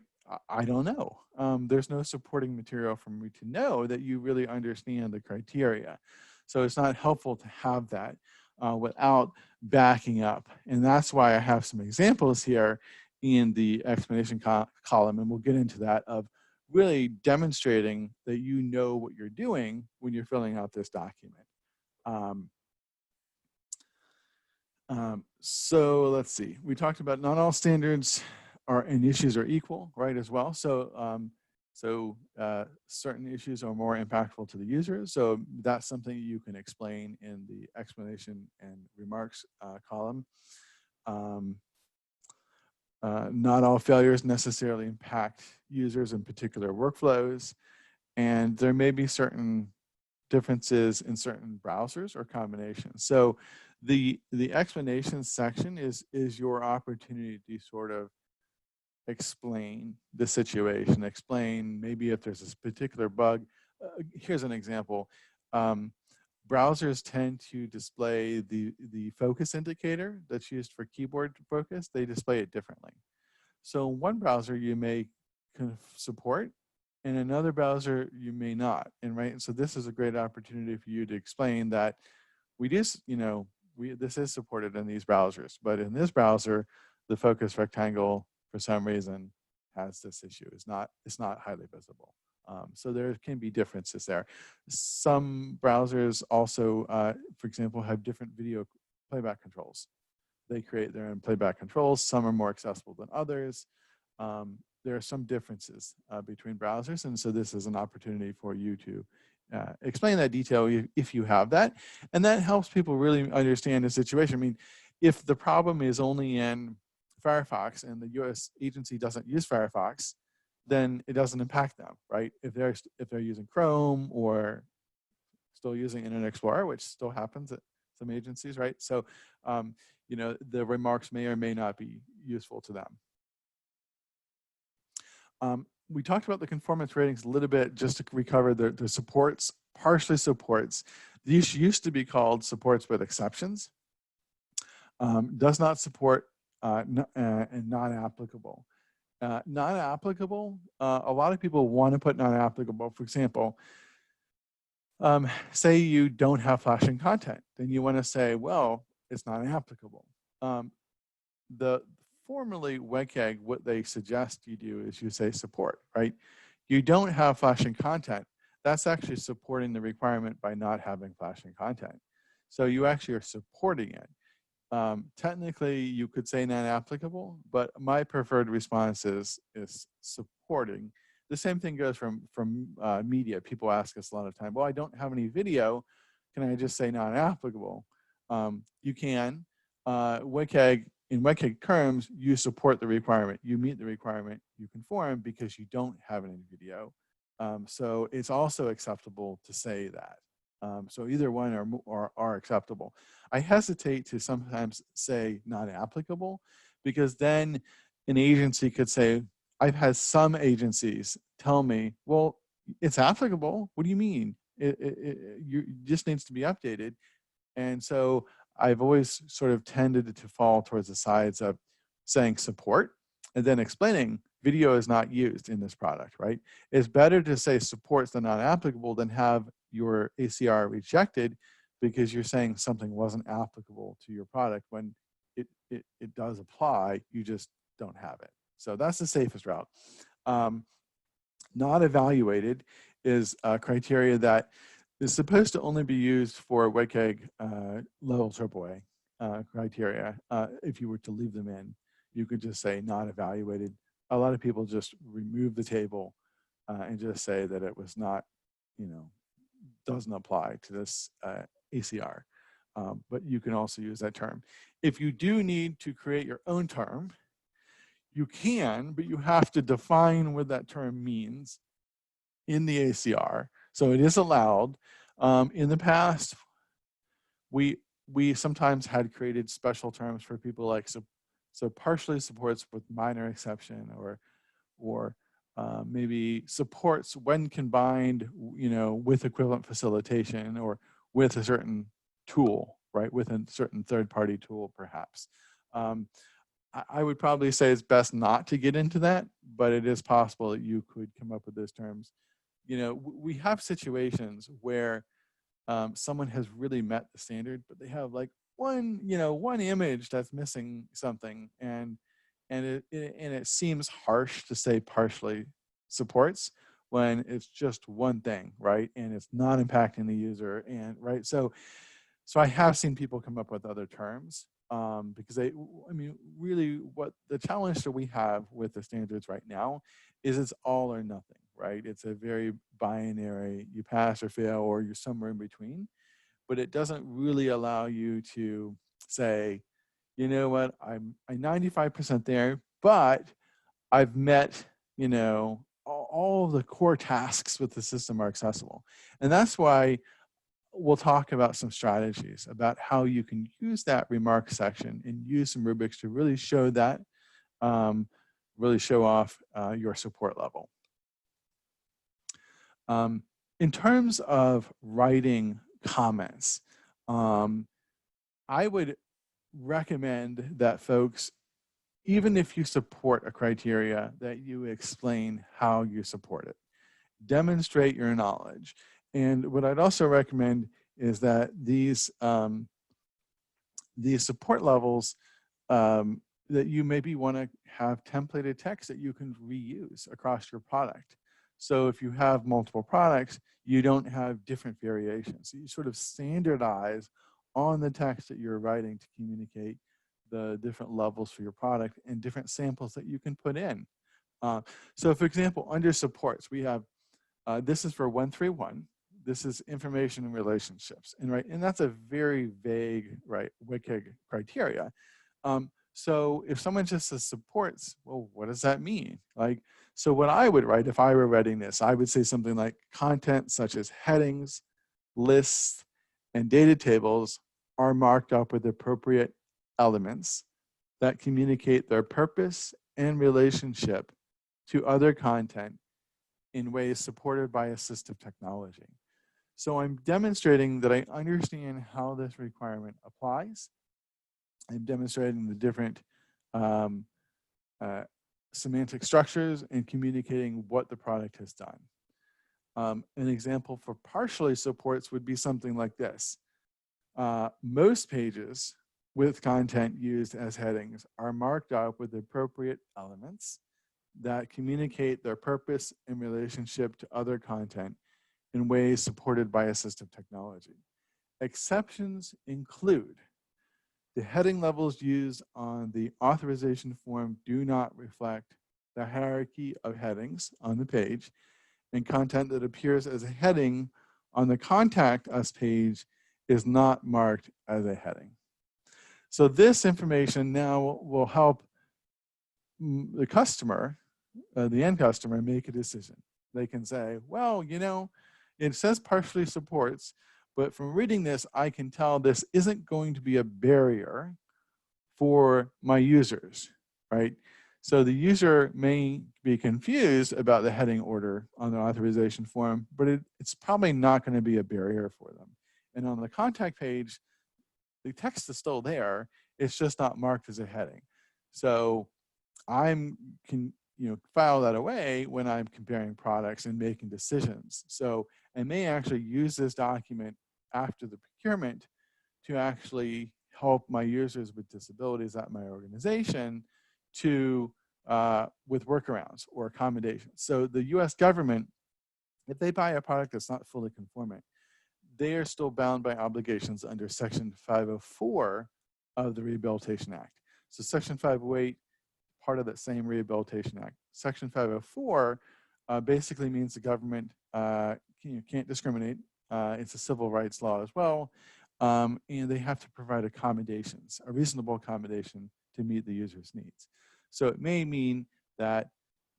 I don't know. There's no supporting material for me to know that you really understand the criteria. So it's not helpful to have that without backing up. And that's why I have some examples here in the explanation column, and we'll get into that, of really demonstrating that you know what you're doing when you're filling out this document. So let's see, we talked about not all standards and issues are equal, right, as well. So certain issues are more impactful to the user. So that's something you can explain in the explanation and remarks column. Not all failures necessarily impact users in particular workflows, and there may be certain differences in certain browsers or combinations. So the explanation section is your opportunity to sort of explain the situation, explain maybe if there's this particular bug. Here's an example. Browsers tend to display the focus indicator that's used for keyboard focus. They display it differently. So one browser you may support, and another browser you may not. And so this is a great opportunity for you to explain that this is supported in these browsers, but in this browser, the focus rectangle for some reason has this issue. It's not highly visible. So there can be differences there. Some browsers also, for example, have different video playback controls. They create their own playback controls. Some are more accessible than others. There are some differences between browsers, and so this is an opportunity for you to explain that detail if you have that, and that helps people really understand the situation. I mean, if the problem is only in Firefox and the US agency doesn't use Firefox, then it doesn't impact them, right? If they're using Chrome or still using Internet Explorer, which still happens at some agencies, right? So the remarks may or may not be useful to them. We talked about the conformance ratings a little bit just to recover the supports, partially supports. These used to be called supports with exceptions. Does not support and not applicable. Not applicable, a lot of people want to put not applicable. For example, say you don't have flashing content, then you want to say, well, it's not applicable. Formerly WCAG, what they suggest you do is you say support, right? You don't have flashing content. That's actually supporting the requirement by not having flashing content. So you actually are supporting it. Technically, you could say not applicable, but my preferred response is supporting. The same thing goes from media. People ask us a lot of time, well, I don't have any video. Can I just say not applicable? You can. WCAG, in WCAG terms, you support the requirement. You meet the requirement. You conform because you don't have any video. So it's also acceptable to say that. So either one are acceptable. I hesitate to sometimes say not applicable because then an agency could say, I've had some agencies tell me, well, it's applicable. What do you mean? It just needs to be updated. And so I've always sort of tended to fall towards the sides of saying support and then explaining video is not used in this product, right? It's better to say supports the not applicable than have your ACR rejected because you're saying something wasn't applicable to your product when it does apply, you just don't have it. So that's the safest route. Not evaluated is a criteria that is supposed to only be used for WCAG level AAA criteria. If you were to leave them in, you could just say not evaluated. A lot of people just remove the table and just say that it was not, doesn't apply to this ACR. But you can also use that term. If you do need to create your own term, you can, but you have to define what that term means in the ACR. So it is allowed. In the past, we sometimes had created special terms for people like so partially supports with minor exception or maybe supports when combined, with equivalent facilitation or with a certain tool, right? With a certain third-party tool, perhaps. I would probably say it's best not to get into that, but it is possible that you could come up with those terms. We have situations where someone has really met the standard, but they have like one image that's missing something, and it seems harsh to say partially supports when it's just one thing, right? And it's not impacting the user, and right. So I have seen people come up with other terms because really what the challenge that we have with the standards right now is it's all or nothing, right? It's a very binary, you pass or fail, or you're somewhere in between, but it doesn't really allow you to say, you know what, I'm 95% there, but I've met, all the core tasks with the system are accessible. And that's why we'll talk about some strategies about how you can use that remark section and use some rubrics to really show that, really show off your support level. In terms of writing comments, I would recommend that folks, even if you support a criteria, that you explain how you support it. Demonstrate your knowledge. And what I'd also recommend is that these support levels that you maybe want to have templated text that you can reuse across your product. So if you have multiple products, you don't have different variations. So you sort of standardize on the text that you're writing to communicate the different levels for your product and different samples that you can put in. So for example, under supports, we have, this is for 131. This is information and relationships, and that's a very vague, right, WCAG criteria. So if someone just says supports, well, what does that mean? So what I would write if I were writing this, I would say something like content such as headings, lists, and data tables are marked up with appropriate elements that communicate their purpose and relationship to other content in ways supported by assistive technology. So I'm demonstrating that I understand how this requirement applies. I'm demonstrating the different um, semantic structures and communicating what the product has done. An example for partially supports would be something like this. Most pages with content used as headings are marked up with appropriate elements that communicate their purpose and relationship to other content in ways supported by assistive technology. Exceptions include the heading levels used on the authorization form do not reflect the hierarchy of headings on the page, and content that appears as a heading on the Contact Us page is not marked as a heading. So this information now will help the customer, the end customer, make a decision. They can say, well, you know, it says partially supports, but from reading this, I can tell this isn't going to be a barrier for my users, right? So the user may be confused about the heading order on the authorization form, but it's probably not going to be a barrier for them. And on the contact page, the text is still there. It's just not marked as a heading. So I can file that away when I'm comparing products and making decisions. So I may actually use this document after the procurement to actually help my users with disabilities at my organization to with workarounds or accommodations. So the US government, if they buy a product that's not fully conformant, they are still bound by obligations under Section 504 of the Rehabilitation Act. So Section 508, part of that same Rehabilitation Act. Section 504 basically means the government can't discriminate. It's a civil rights law as well. And they have to provide accommodations, a reasonable accommodation to meet the user's needs. So it may mean that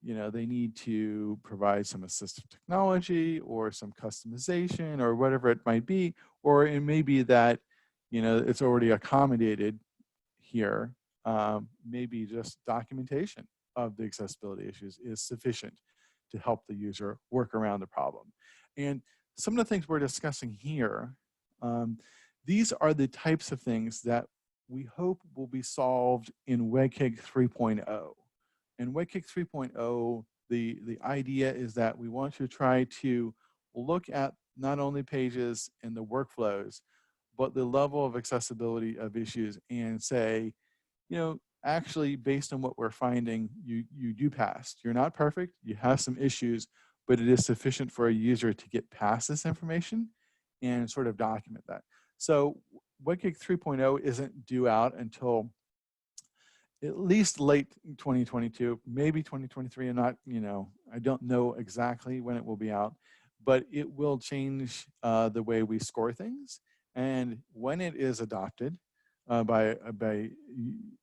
they need to provide some assistive technology or some customization or whatever it might be, or it may be that it's already accommodated here. Maybe just documentation of the accessibility issues is sufficient to help the user work around the problem. And some of the things we're discussing here, these are the types of things that we hope will be solved in WCAG 3.0. In WCAG 3.0, the idea is that we want to try to look at not only pages and the workflows, but the level of accessibility of issues and say, actually based on what we're finding, you do pass. You're not perfect, you have some issues, but it is sufficient for a user to get past this information and sort of document that. So WCAG 3.0 isn't due out until at least late 2022, maybe 2023. I'm not, I don't know exactly when it will be out, but it will change the way we score things. And when it is adopted by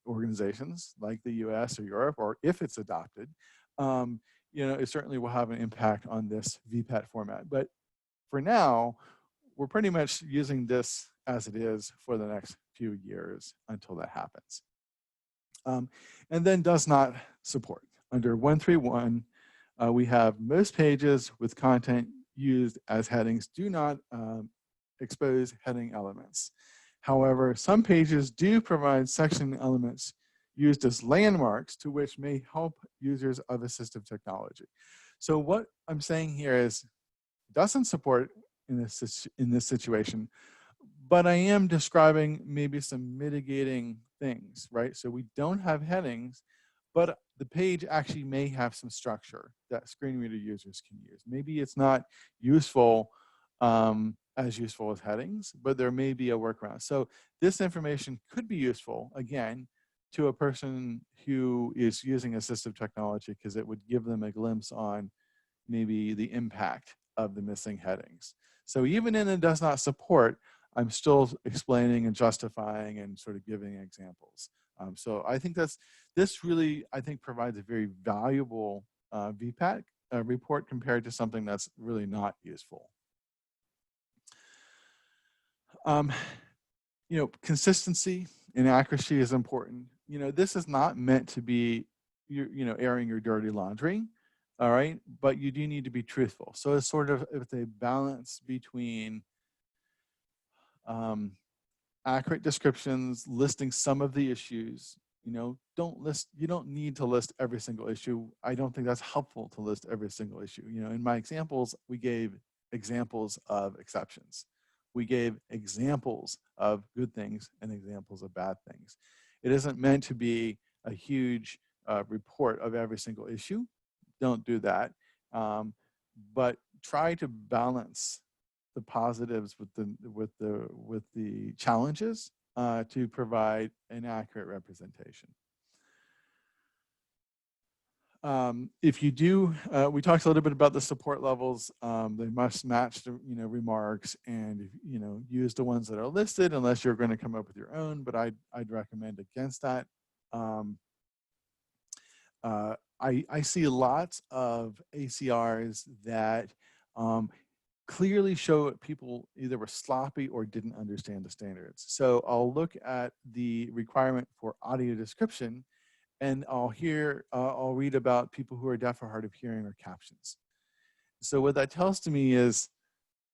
organizations like the US or Europe, or if it's adopted, it certainly will have an impact on this VPAT format. But for now, we're pretty much using this as it is for the next few years until that happens. And then does not support. Under 131, we have most pages with content used as headings do not expose heading elements. However, some pages do provide section elements used as landmarks to which may help users of assistive technology. So what I'm saying here is doesn't support in this situation, but I am describing maybe some mitigating things, right? So we don't have headings, but the page actually may have some structure that screen reader users can use. Maybe it's not useful, as useful as headings, but there may be a workaround. So this information could be useful, again, to a person who is using assistive technology because it would give them a glimpse on maybe the impact of the missing headings. So even in it does not support, I'm still explaining and justifying and sort of giving examples. So I think this really, I think, provides a very valuable VPAT report compared to something that's really not useful. Consistency inaccuracy is important. You know, this is not meant to be, airing your dirty laundry, all right? But you do need to be truthful. So it's a balance between accurate descriptions, listing some of the issues. You know, you don't need to list every single issue. I don't think that's helpful to list every single issue. You know, in my examples, we gave examples of exceptions. We gave examples of good things and examples of bad things. It isn't meant to be a huge report of every single issue. Don't do that. But try to balance the positives with the challenges to provide an accurate representation. If you do, we talked a little bit about the support levels. They must match the remarks, and use the ones that are listed unless you're going to come up with your own. But I'd recommend against that. I see lots of ACRs that clearly show people either were sloppy or didn't understand the standards. So I'll look at the requirement for audio description, and I'll read about people who are deaf or hard of hearing or captions. So what that tells to me is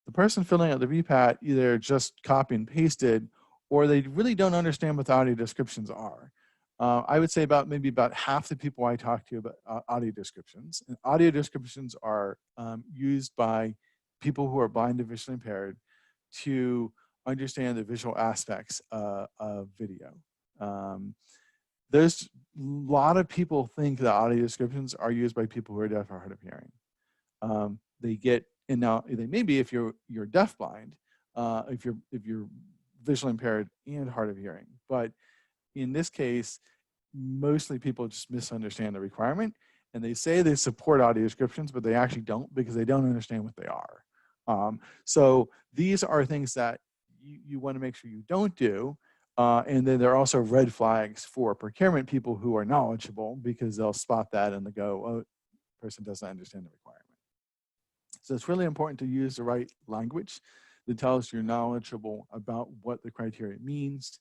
the person filling out the VPAT either just copy and pasted, or they really don't understand what the audio descriptions are. I would say maybe about half the people I talk to about audio descriptions. And audio descriptions are used by people who are blind and visually impaired to understand the visual aspects of video. There's a lot of people think that audio descriptions are used by people who are deaf or hard of hearing. And now they may be if you're deafblind, if you're visually impaired and hard of hearing. But in this case, mostly people just misunderstand the requirement, and they say they support audio descriptions, but they actually don't, because they don't understand what they are. So these are things that you want to make sure you don't do. And then there are also red flags for procurement people who are knowledgeable, because they'll spot that and they go, oh, the person doesn't understand the requirement. So it's really important to use the right language that tells you're knowledgeable about what the criteria means.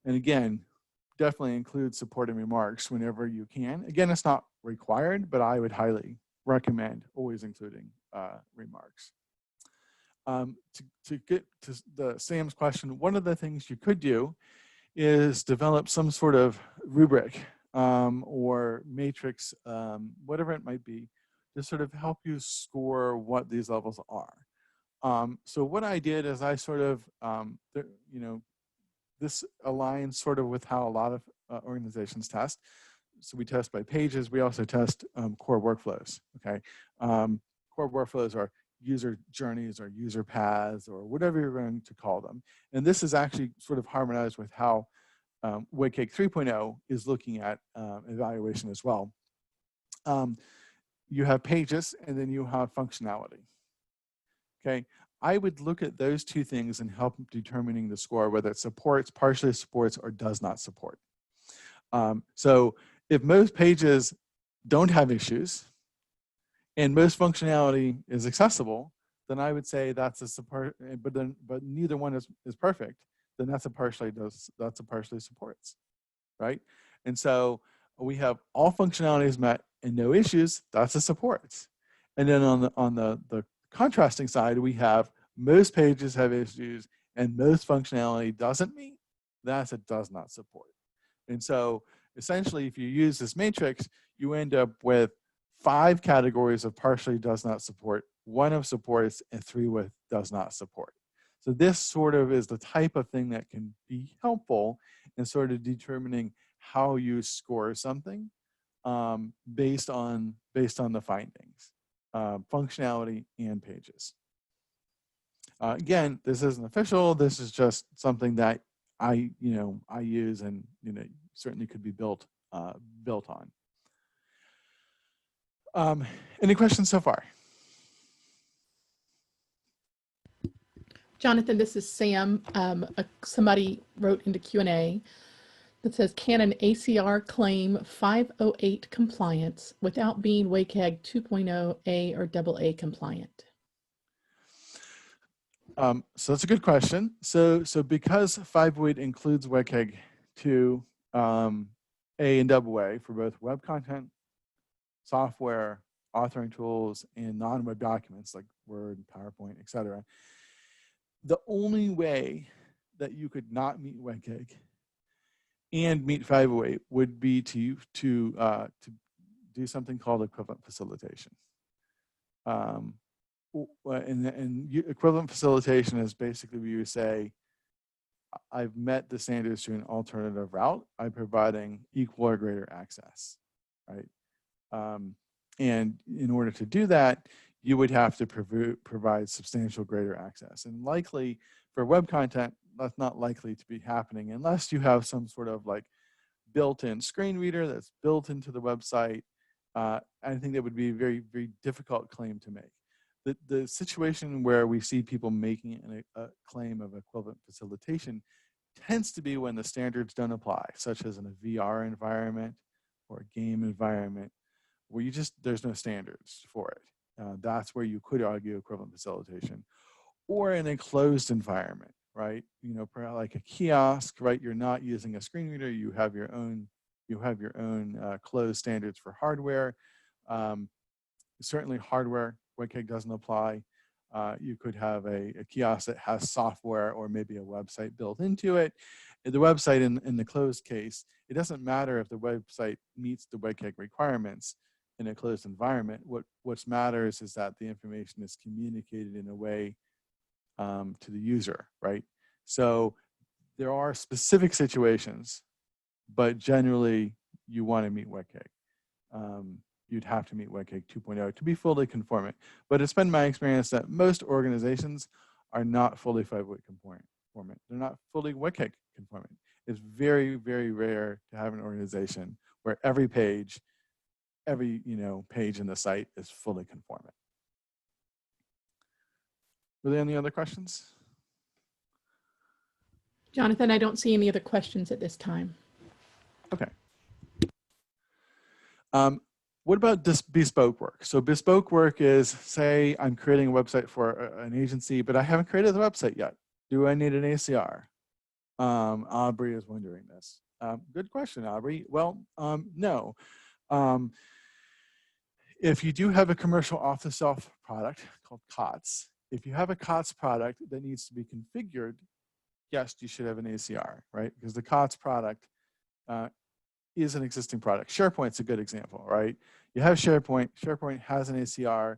And again, definitely include supporting remarks whenever you can. Again, it's not required, but I would highly recommend always including remarks. To get to Sam's question, one of the things you could do is develop some sort of rubric or matrix, whatever it might be, to sort of help you score what these levels are. So what I did is I sort of, this aligns sort of with how a lot of organizations test. So we test by pages. We also test core workflows, okay? Core workflows are user journeys or user paths or whatever you're going to call them. And this is actually sort of harmonized with how WCAG 3.0 is looking at evaluation as well. You have pages and then you have functionality, okay? I would look at those two things and help determining the score, whether it supports, partially supports, or does not support. So if most pages don't have issues and most functionality is accessible, then I would say that's a support, but neither one is perfect, then that's a partially supports, right? And so we have all functionalities met and no issues, that's a supports. And then on the contrasting side, we have most pages have issues and most functionality doesn't meet, that's a does not support. And so essentially, if you use this matrix, you end up with 5 categories of partially does not support, 1 of supports, and 3 with does not support. So this sort of is the type of thing that can be helpful in sort of determining how you score something based on the findings, functionality and pages. Again, this isn't official. This is just something that I use and certainly could be built on. Any questions so far? Jonathan, this is Sam. Somebody wrote into Q&A that says, can an ACR claim 508 compliance without being WCAG 2.0 A or AA compliant? So that's a good question. So because 508 includes WCAG 2, A and AA for both web content, software, authoring tools, and non-web documents like Word, PowerPoint, etc. The only way that you could not meet WCAG and meet 508 would be to do something called equivalent facilitation. Equivalent facilitation is basically where you say, I've met the standards to an alternative route. I'm providing equal or greater access, right? And in order to do that, you would have to provide substantial greater access. And likely for web content, that's not likely to be happening unless you have some sort of like built-in screen reader that's built into the website. I think that would be a very, very difficult claim to make. The situation where we see people making a claim of equivalent facilitation tends to be when the standards don't apply, such as in a VR environment or a game environment, where there's no standards for it. That's where you could argue equivalent facilitation. Or in a closed environment, right? You know, like a kiosk, right? You're not using a screen reader. You have your own closed standards for hardware. Certainly hardware, WCAG doesn't apply. You could have a kiosk that has software or maybe a website built into it. The website in the closed case, it doesn't matter if the website meets the WCAG requirements in a closed environment. What matters is that the information is communicated in a way to the user, right? So there are specific situations, but generally you want to meet WCAG. You'd have to meet WCAG 2.0 to be fully conformant. But it's been my experience that most organizations are not fully 508 conformant. They're not fully WCAG conformant. It's very, very rare to have an organization where every page in the site is fully conformant. Were there any other questions? Jonathan, I don't see any other questions at this time. Okay. What about this bespoke work? So bespoke work is, say I'm creating a website for an agency, but I haven't created the website yet. Do I need an ACR? Aubrey is wondering this. Good question, Aubrey. Well, no. If you do have a commercial off-the-shelf product called COTS, if you have a COTS product that needs to be configured, yes, you should have an ACR, right? Because the COTS product is an existing product. SharePoint's a good example, right? You have SharePoint. SharePoint has an ACR,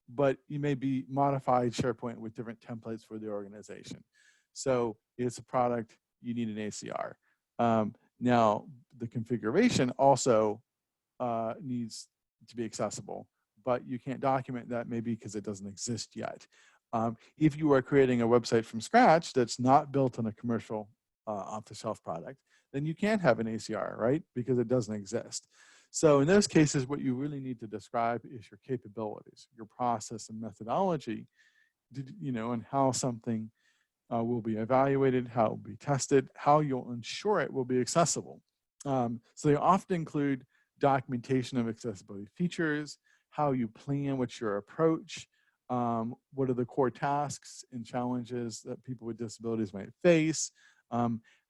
but you may be modified SharePoint with different templates for the organization. So it's a product, you need an ACR. Now, the configuration also needs to be accessible, but you can't document that maybe because it doesn't exist yet. If you are creating a website from scratch that's not built on a commercial off-the-shelf product, then you can't have an ACR, right? Because it doesn't exist. So in those cases, what you really need to describe is your capabilities, your process and methodology, and how something will be evaluated, how it will be tested, how you'll ensure it will be accessible. So they often include documentation of accessibility features, how you plan, what's your approach, what are the core tasks and challenges that people with disabilities might face,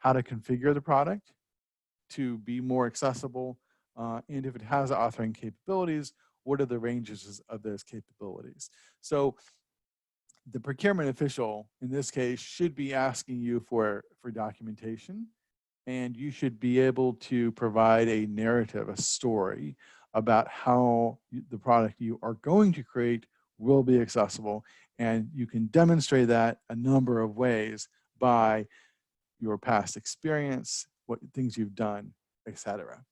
how to configure the product to be more accessible, and if it has authoring capabilities, what are the ranges of those capabilities? So the procurement official, in this case, should be asking you for documentation, and you should be able to provide a narrative, a story about how the product you are going to create will be accessible. And you can demonstrate that a number of ways by your past experience, what things you've done, etc.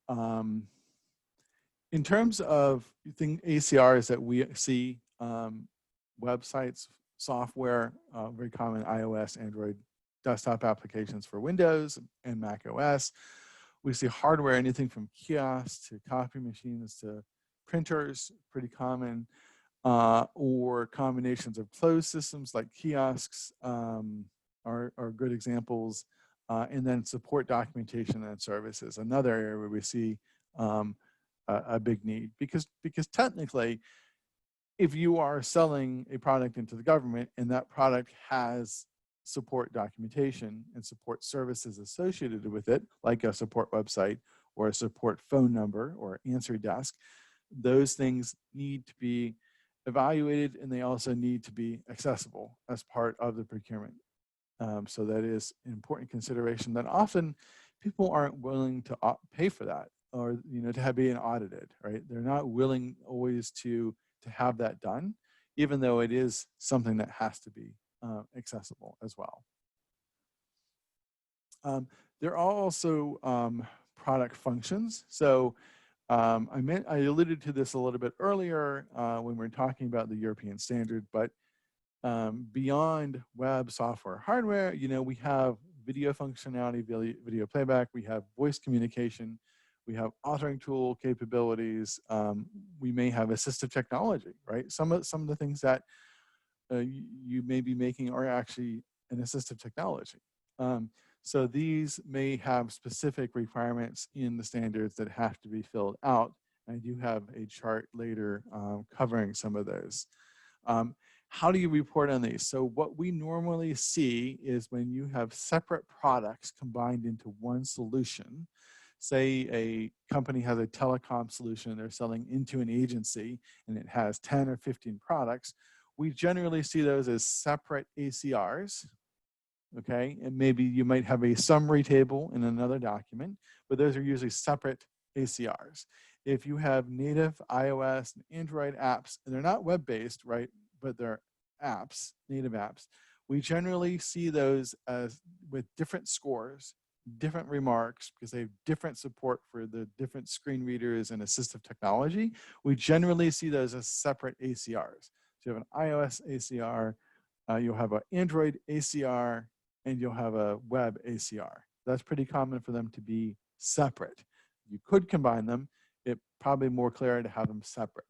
In terms of ACRs that we see, websites, software, very common iOS, Android, desktop applications for Windows and Mac OS. We see hardware, anything from kiosks to copy machines to printers, pretty common, or combinations of closed systems like kiosks are good examples. And then support documentation and services, another area where we see a big need, because technically if you are selling a product into the government and that product has support documentation and support services associated with it, like a support website or a support phone number or answer desk, those things need to be evaluated, and they also need to be accessible as part of the procurement. So that is an important consideration that often people aren't willing to pay for that, or to have being audited, right? They're not willing always to have that done, even though it is something that has to be accessible as well. There are also product functions. So I alluded to this a little bit earlier when we were talking about the European standard, but beyond web software hardware, we have video functionality, video playback, we have voice communication, we have authoring tool capabilities, we may have assistive technology, right? Some of the things that you may be making are actually an assistive technology. So these may have specific requirements in the standards that have to be filled out. I do have a chart later covering some of those. How do you report on these? So what we normally see is when you have separate products combined into one solution, say a company has a telecom solution they're selling into an agency and it has 10 or 15 products, we generally see those as separate ACRs, okay? And maybe you might have a summary table in another document, but those are usually separate ACRs. If you have native iOS and Android apps, and they're not web-based, right, but they're apps, native apps, we generally see those as with different scores, different remarks, because they have different support for the different screen readers and assistive technology. We generally see those as separate ACRs. So you have an iOS ACR, you'll have an Android ACR, and you'll have a web ACR. That's pretty common for them to be separate. You could combine them. It's probably more clear to have them separate.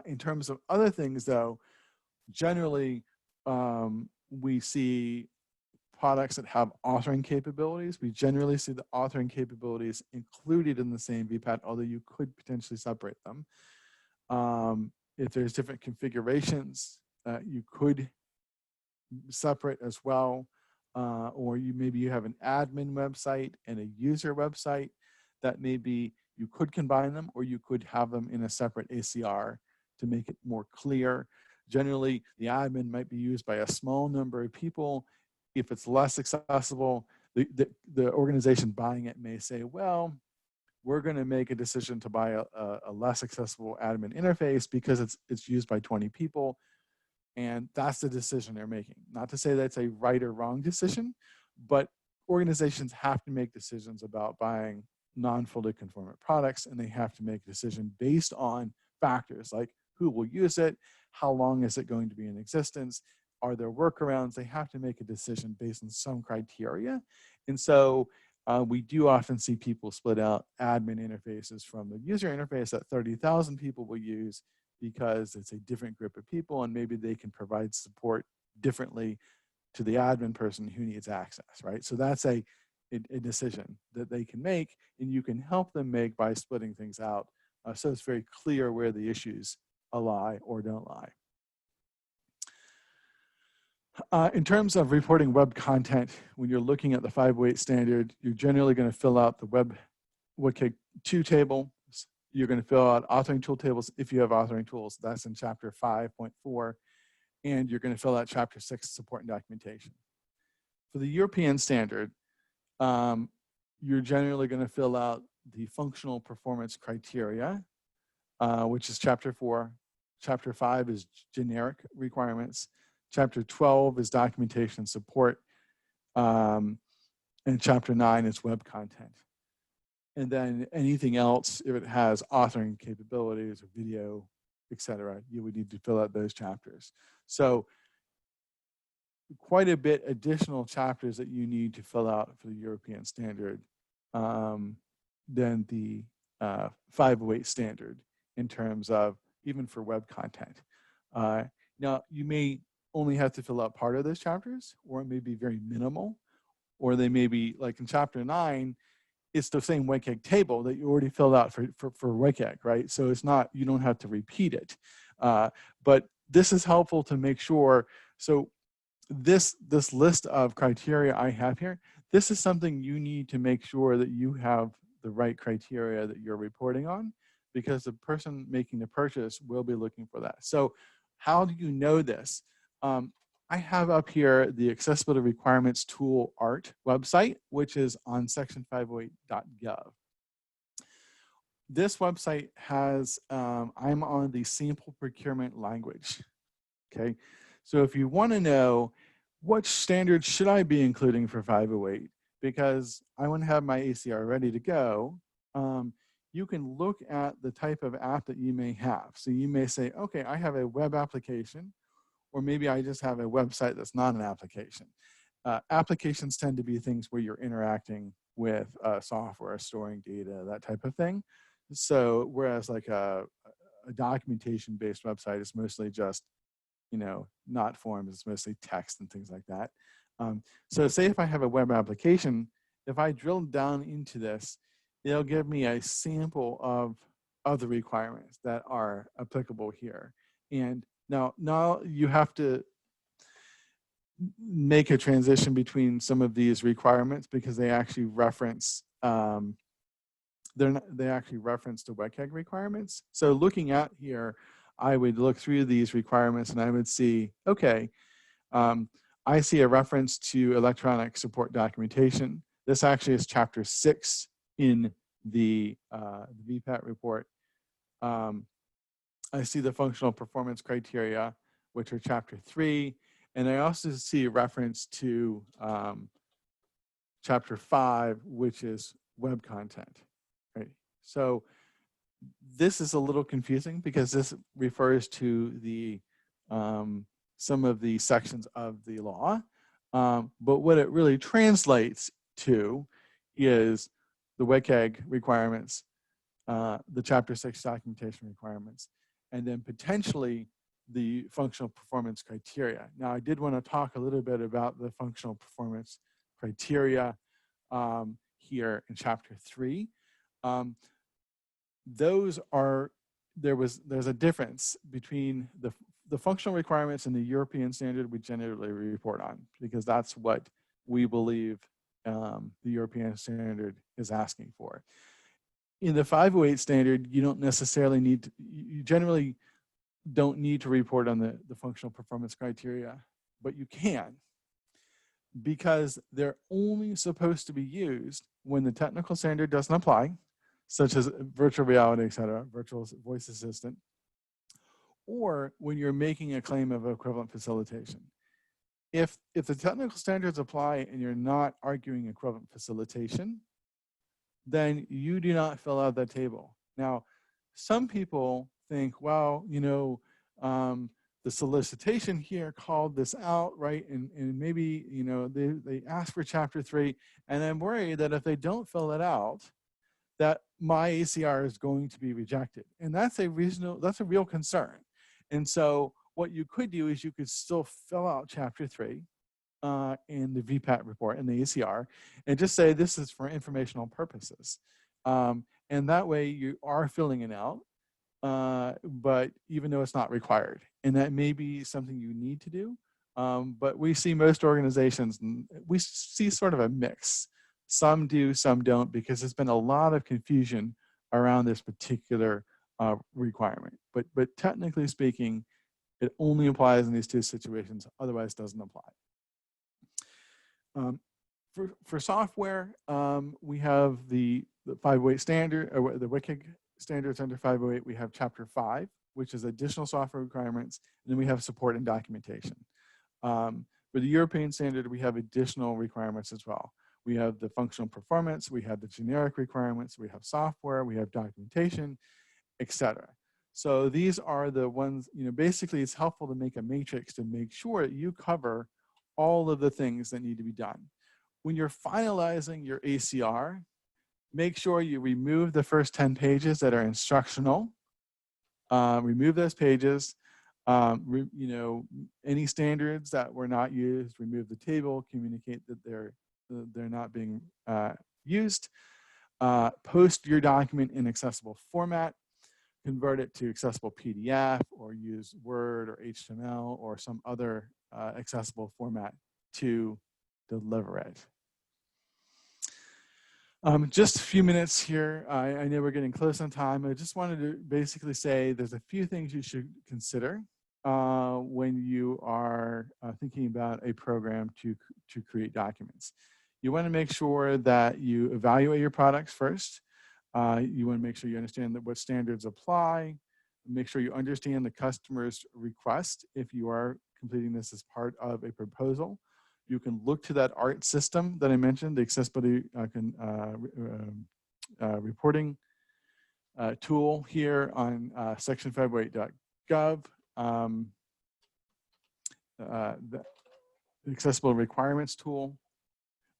In terms of other things, though, generally we see products that have authoring capabilities. We generally see the authoring capabilities included in the same VPAT, although you could potentially separate them. If there's different configurations, you could separate as well. Or maybe you have an admin website and a user website that maybe you could combine them, or you could have them in a separate ACR to make it more clear. Generally, the admin might be used by a small number of people. If it's less accessible, the organization buying it may say, well, we're going to make a decision to buy a less accessible admin interface because it's used by 20 people. And that's the decision they're making. Not to say that's a right or wrong decision, but organizations have to make decisions about buying non-fully conformant products, and they have to make a decision based on factors like who will use it, how long is it going to be in existence, are there workarounds? They have to make a decision based on some criteria. And so we do often see people split out admin interfaces from the user interface that 30,000 people will use, because it's a different group of people and maybe they can provide support differently to the admin person who needs access, right? So that's a decision that they can make, and you can help them make by splitting things out. So it's very clear where the issues lie or don't lie. In terms of reporting web content, when you're looking at the 508 standard, you're generally going to fill out the WCAG 2 table. You're going to fill out authoring tool tables if you have authoring tools. That's in chapter 5.4. And you're going to fill out chapter 6, support and documentation. For the European standard, you're generally going to fill out the functional performance criteria, which is chapter 4. Chapter 5 is generic requirements. Chapter 12 is documentation and support. And chapter 9 is web content. And then anything else, if it has authoring capabilities or video, etc., you would need to fill out those chapters. So quite a bit additional chapters that you need to fill out for the European standard than the 508 standard in terms of even for web content. Now, you may only have to fill out part of those chapters, or it may be very minimal, or they may be like in chapter 9, it's the same WCAG table that you already filled out for WCAG, right? So it's not, you don't have to repeat it. But this is helpful to make sure. So this list of criteria I have here, this is something you need to make sure that you have the right criteria that you're reporting on, because the person making the purchase will be looking for that. So how do you know this? I have up here the Accessibility Requirements Tool ART website, which is on section508.gov. This website has, I'm on the sample procurement language, okay? So if you want to know what standards should I be including for 508, because I want to have my ACR ready to go, you can look at the type of app that you may have. So you may say, okay, I have a web application, or maybe I just have a website that's not an application. Applications tend to be things where you're interacting with software, storing data, that type of thing. So whereas like a documentation-based website is mostly just, not forms, it's mostly text and things like that. So say if I have a web application, if I drill down into this, it'll give me a sample of the requirements that are applicable here. And now you have to make a transition between some of these requirements, because they actually reference they actually reference the WCAG requirements. So looking at here, I would look through these requirements and I would see, okay, I see a reference to electronic support documentation. This actually is chapter 6 in the VPAT report. I see the functional performance criteria, which are chapter 3. And I also see a reference to chapter 5, which is web content. Right? So this is a little confusing because this refers to the some of the sections of the law. But what it really translates to is the WCAG requirements, the chapter 6 documentation requirements, and then potentially the functional performance criteria. Now, I did want to talk a little bit about the functional performance criteria here in chapter 3. Those are, there's a difference between the functional requirements and the European standard we generally report on, because that's what we believe the European standard is asking for. In the 508 standard, you don't necessarily need to, you generally don't need to report on the functional performance criteria, but you can, because they're only supposed to be used when the technical standard doesn't apply, such as virtual reality, et cetera, virtual voice assistant, or when you're making a claim of equivalent facilitation. If the technical standards apply and you're not arguing equivalent facilitation, then you do not fill out that table. Now, some people think, well, the solicitation here called this out, right? And maybe, they asked for chapter 3, and I'm worried that if they don't fill it out, that my ACR is going to be rejected. And that's a real concern. And so what you could do is you could still fill out chapter 3 in the VPAT report in the ACR and just say this is for informational purposes. And that way you are filling it out, but even though it's not required. And that may be something you need to do. But we see most organizations, we see sort of a mix. Some do, some don't, because there's been a lot of confusion around this particular requirement. But technically speaking, it only applies in these two situations, otherwise it doesn't apply. For software, we have the 508 standard, or the WCAG standards under 508. We have chapter 5, which is additional software requirements, and then we have support and documentation. For the European standard, we have additional requirements as well. We have the functional performance, we have the generic requirements, we have software, we have documentation, etc. So these are the ones, basically it's helpful to make a matrix to make sure that you cover all of the things that need to be done. When you're finalizing your ACR, make sure you remove the first 10 pages that are instructional. Remove those pages. Any standards that were not used, remove the table, communicate that they're not being used. Post your document in accessible format. convert it to accessible PDF or use Word or HTML or some other accessible format to deliver it. Just a few minutes here. I know we're getting close on time. I just wanted to basically say there's a few things you should consider when you are thinking about a program to create documents. You want to make sure that you evaluate your products first. You want to make sure you understand what standards apply. Make sure you understand the customer's request if you are completing this as part of a proposal. You can look to that ART system that I mentioned, the accessibility reporting tool here on section508.gov. The accessible requirements tool.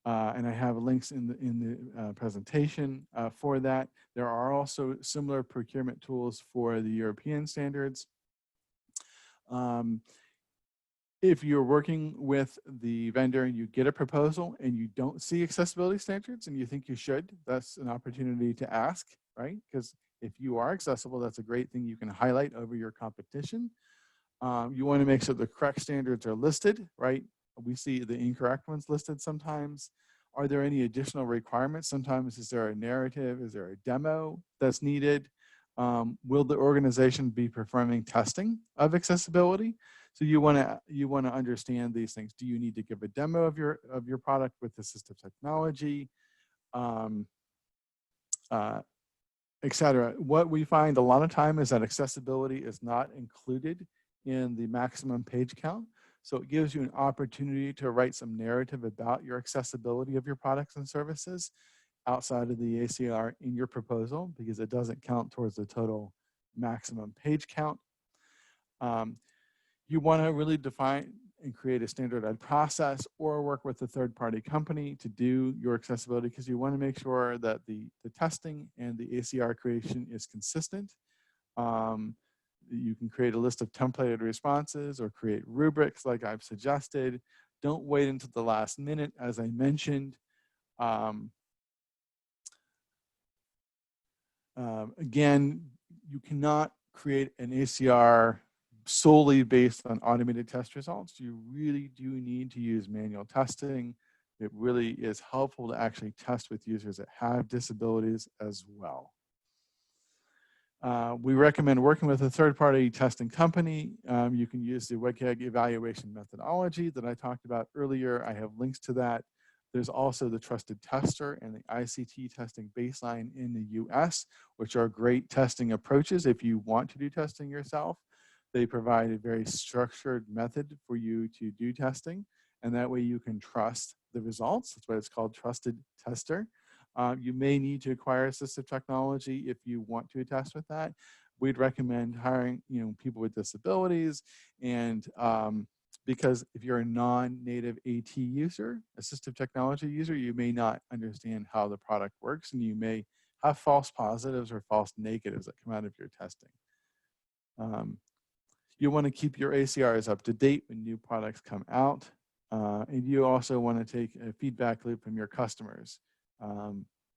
And I have links in the presentation for that. There are also similar procurement tools for the European standards. If you're working with the vendor and you get a proposal and you don't see accessibility standards and you think you should, that's an opportunity to ask, right? Because if you are accessible, that's a great thing you can highlight over your competition. You want to make sure the correct standards are listed, right? We see the incorrect ones listed sometimes. Are there any additional requirements? Sometimes is there a narrative? Is there a demo that's needed? Will the organization be performing testing of accessibility? So you want to understand these things. Do you need to give a demo of your product with assistive technology, etc. What we find a lot of time is that accessibility is not included in the maximum page count. So it gives you an opportunity to write some narrative about your accessibility of your products and services outside of the ACR in your proposal, because it doesn't count towards the total maximum page count. You want to really define and create a standardized process or work with a third-party company to do your accessibility, because you want to make sure that the testing and the ACR creation is consistent. You can create a list of templated responses or create rubrics like I've suggested. Don't wait until the last minute, as I mentioned. Again, you cannot create an ACR solely based on automated test results. You really do need to use manual testing. It really is helpful to actually test with users that have disabilities as well. We recommend working with a third-party testing company. You can use the WCAG evaluation methodology that I talked about earlier. I have links to that. There's also the Trusted Tester and the ICT testing baseline in the US, which are great testing approaches if you want to do testing yourself. They provide a very structured method for you to do testing, and that way you can trust the results. That's why it's called Trusted Tester. You may need to acquire assistive technology if you want to test with that. We'd recommend hiring, people with disabilities, and because if you're a non-native AT user, assistive technology user, you may not understand how the product works, and you may have false positives or false negatives that come out of your testing. You want to keep your ACRs up to date when new products come out, and you also want to take a feedback loop from your customers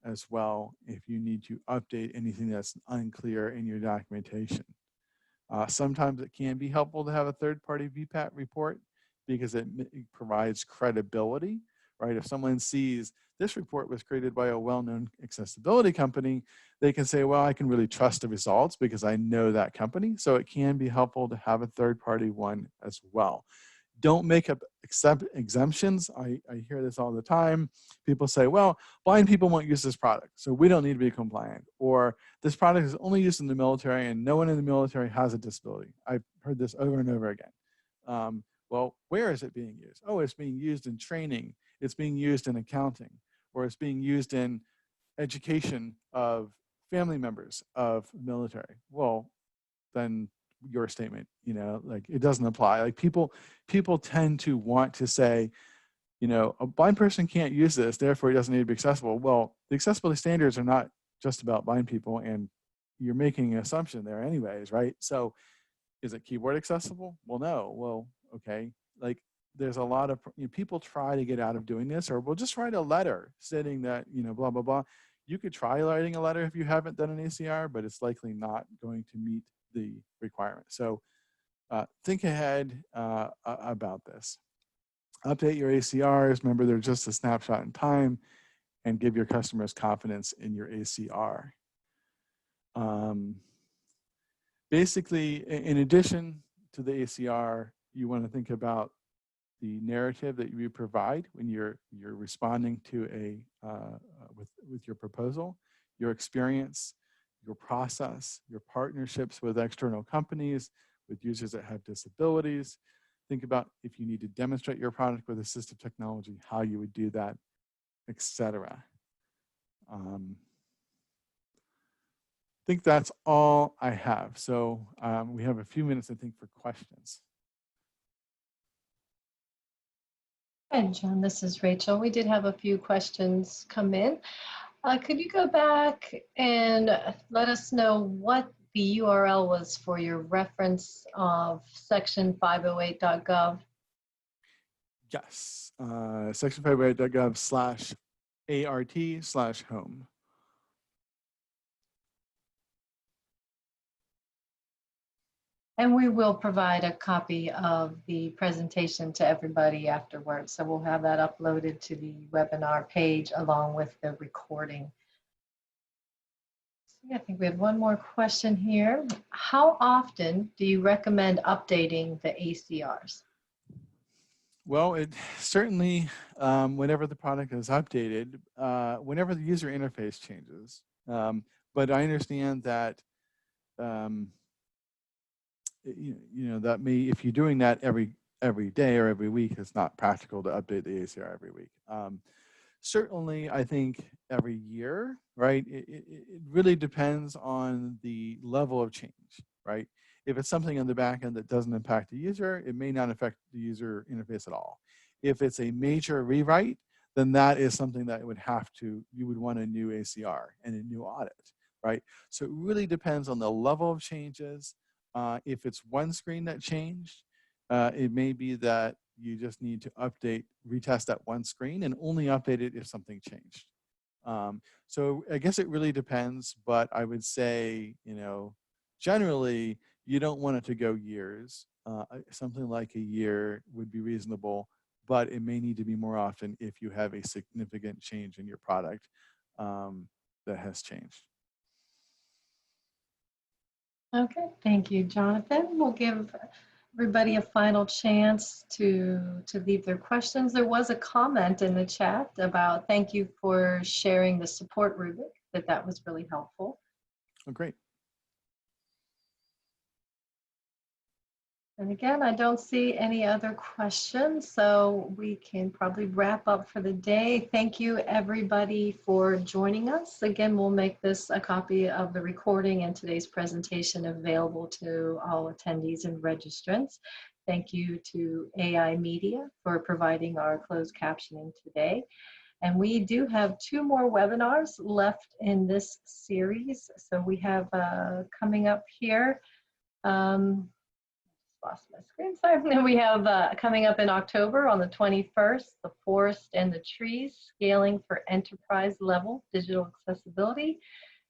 as well if you need to update anything that's unclear in your documentation. Sometimes it can be helpful to have a third-party VPAT report because it provides credibility, right? If someone sees this report was created by a well-known accessibility company, they can say, well, I can really trust the results because I know that company. So it can be helpful to have a third-party one as well. Don't make up exemptions. I hear this all the time. People say, well, blind people won't use this product, so we don't need to be compliant. Or this product is only used in the military and no one in the military has a disability. I've heard this over and over again. Well, where is it being used? Oh, it's being used in training. It's being used in accounting, or it's being used in education of family members of military. Well, then your statement, like it doesn't apply. Like people tend to want to say, a blind person can't use this, therefore it doesn't need to be accessible. Well, the accessibility standards are not just about blind people, and you're making an assumption there anyways, right? So is it keyboard accessible? Well, no. Well, okay. Like there's a lot of people try to get out of doing this, or we'll just write a letter stating that, blah, blah, blah. You could try writing a letter if you haven't done an ACR, but it's likely not going to meet the requirement. So think ahead about this. Update your ACRs. Remember, they're just a snapshot in time, and give your customers confidence in your ACR. Basically, in addition to the ACR, you want to think about the narrative that you provide when you're responding to with your proposal, your experience, your process, your partnerships with external companies, with users that have disabilities. Think about if you need to demonstrate your product with assistive technology, how you would do that, etc. I think that's all I have. So we have a few minutes, I think, for questions. And John, this is Rachel. We did have a few questions come in. Could you go back and let us know what the URL was for your reference of section 508.gov? Yes, section 508.gov/ART/home. And we will provide a copy of the presentation to everybody afterwards. So we'll have that uploaded to the webinar page along with the recording. I think we have one more question here. How often do you recommend updating the ACRs? Well, it certainly, whenever the product is updated, whenever the user interface changes. But I understand that, that may, if you're doing that every day or every week, it's not practical to update the ACR every week. Certainly, I think every year, right? It really depends on the level of change, right? If it's something on the back end that doesn't impact the user, it may not affect the user interface at all. If it's a major rewrite, then that is something that you would want a new ACR and a new audit, right? So it really depends on the level of changes. If it's one screen that changed, it may be that you just need to retest that one screen and only update it if something changed. So I guess it really depends, but I would say, generally, you don't want it to go years. Something like a year would be reasonable, but it may need to be more often if you have a significant change in your product that has changed. Okay, thank you, Jonathan. We'll give everybody a final chance to leave their questions. There was a comment in the chat about thank you for sharing the support rubric, that was really helpful. Oh, great. And again, I don't see any other questions, so we can probably wrap up for the day. Thank you, everybody, for joining us. Again, we'll make this a copy of the recording and today's presentation available to all attendees and registrants. Thank you to AI Media for providing our closed captioning today. And we do have 2 more webinars left in this series. So we have coming up here, lost my screen, sorry. We have coming up in October on the 21st, the forest and the trees, scaling for enterprise level digital accessibility.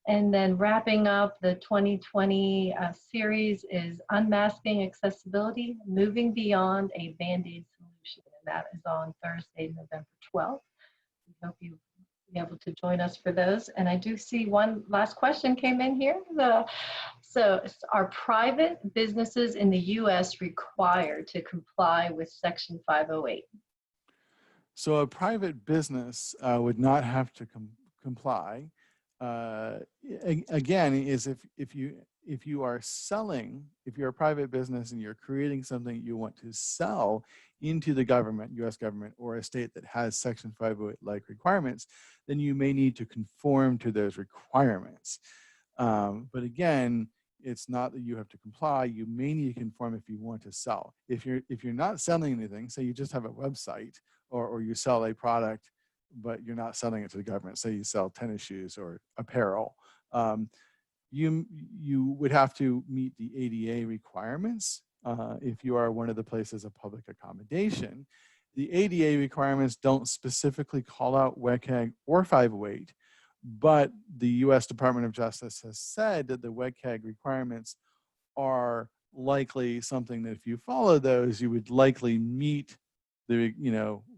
And then wrapping up the 2020 series is unmasking accessibility, moving beyond a Band-Aid solution. And that is on Thursday, November 12th. We hope you'll be able to join us for those. And I do see one last question came in here. So are private businesses in the US required to comply with Section 508? So a private business would not have to comply. Again, is if you are selling, if you're a private business and you're creating something you want to sell into the government, US government, or a state that has Section 508-like requirements, then you may need to conform to those requirements. But again, it's not that you have to comply. You may need to conform if you want to sell. If you're not selling anything, say you just have a website or you sell a product, but you're not selling it to the government, say you sell tennis shoes or apparel, you would have to meet the ADA requirements if you are one of the places of public accommodation. The ADA requirements don't specifically call out WCAG or 508, But the U.S. Department of Justice has said that the WCAG requirements are likely something that if you follow those, you would likely meet the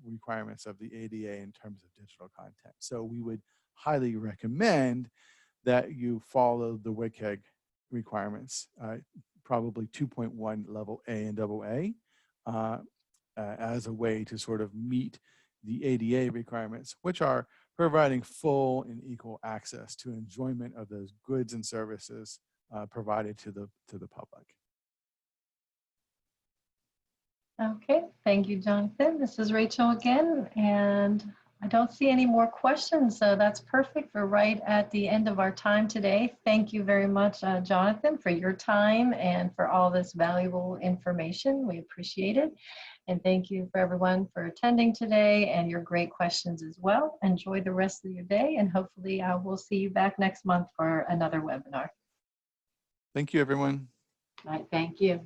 requirements of the ADA in terms of digital content. So we would highly recommend that you follow the WCAG requirements, probably 2.1 level A and AA, as a way to sort of meet the ADA requirements, which are providing full and equal access to enjoyment of those goods and services provided to the public. Okay, thank you, Jonathan. This is Rachel again, and I don't see any more questions, so that's perfect. We're right at the end of our time today. Thank you very much, Jonathan, for your time and for all this valuable information. We appreciate it. And thank you for everyone for attending today and your great questions as well. Enjoy the rest of your day, and hopefully we'll see you back next month for another webinar. Thank you, everyone. All right, thank you.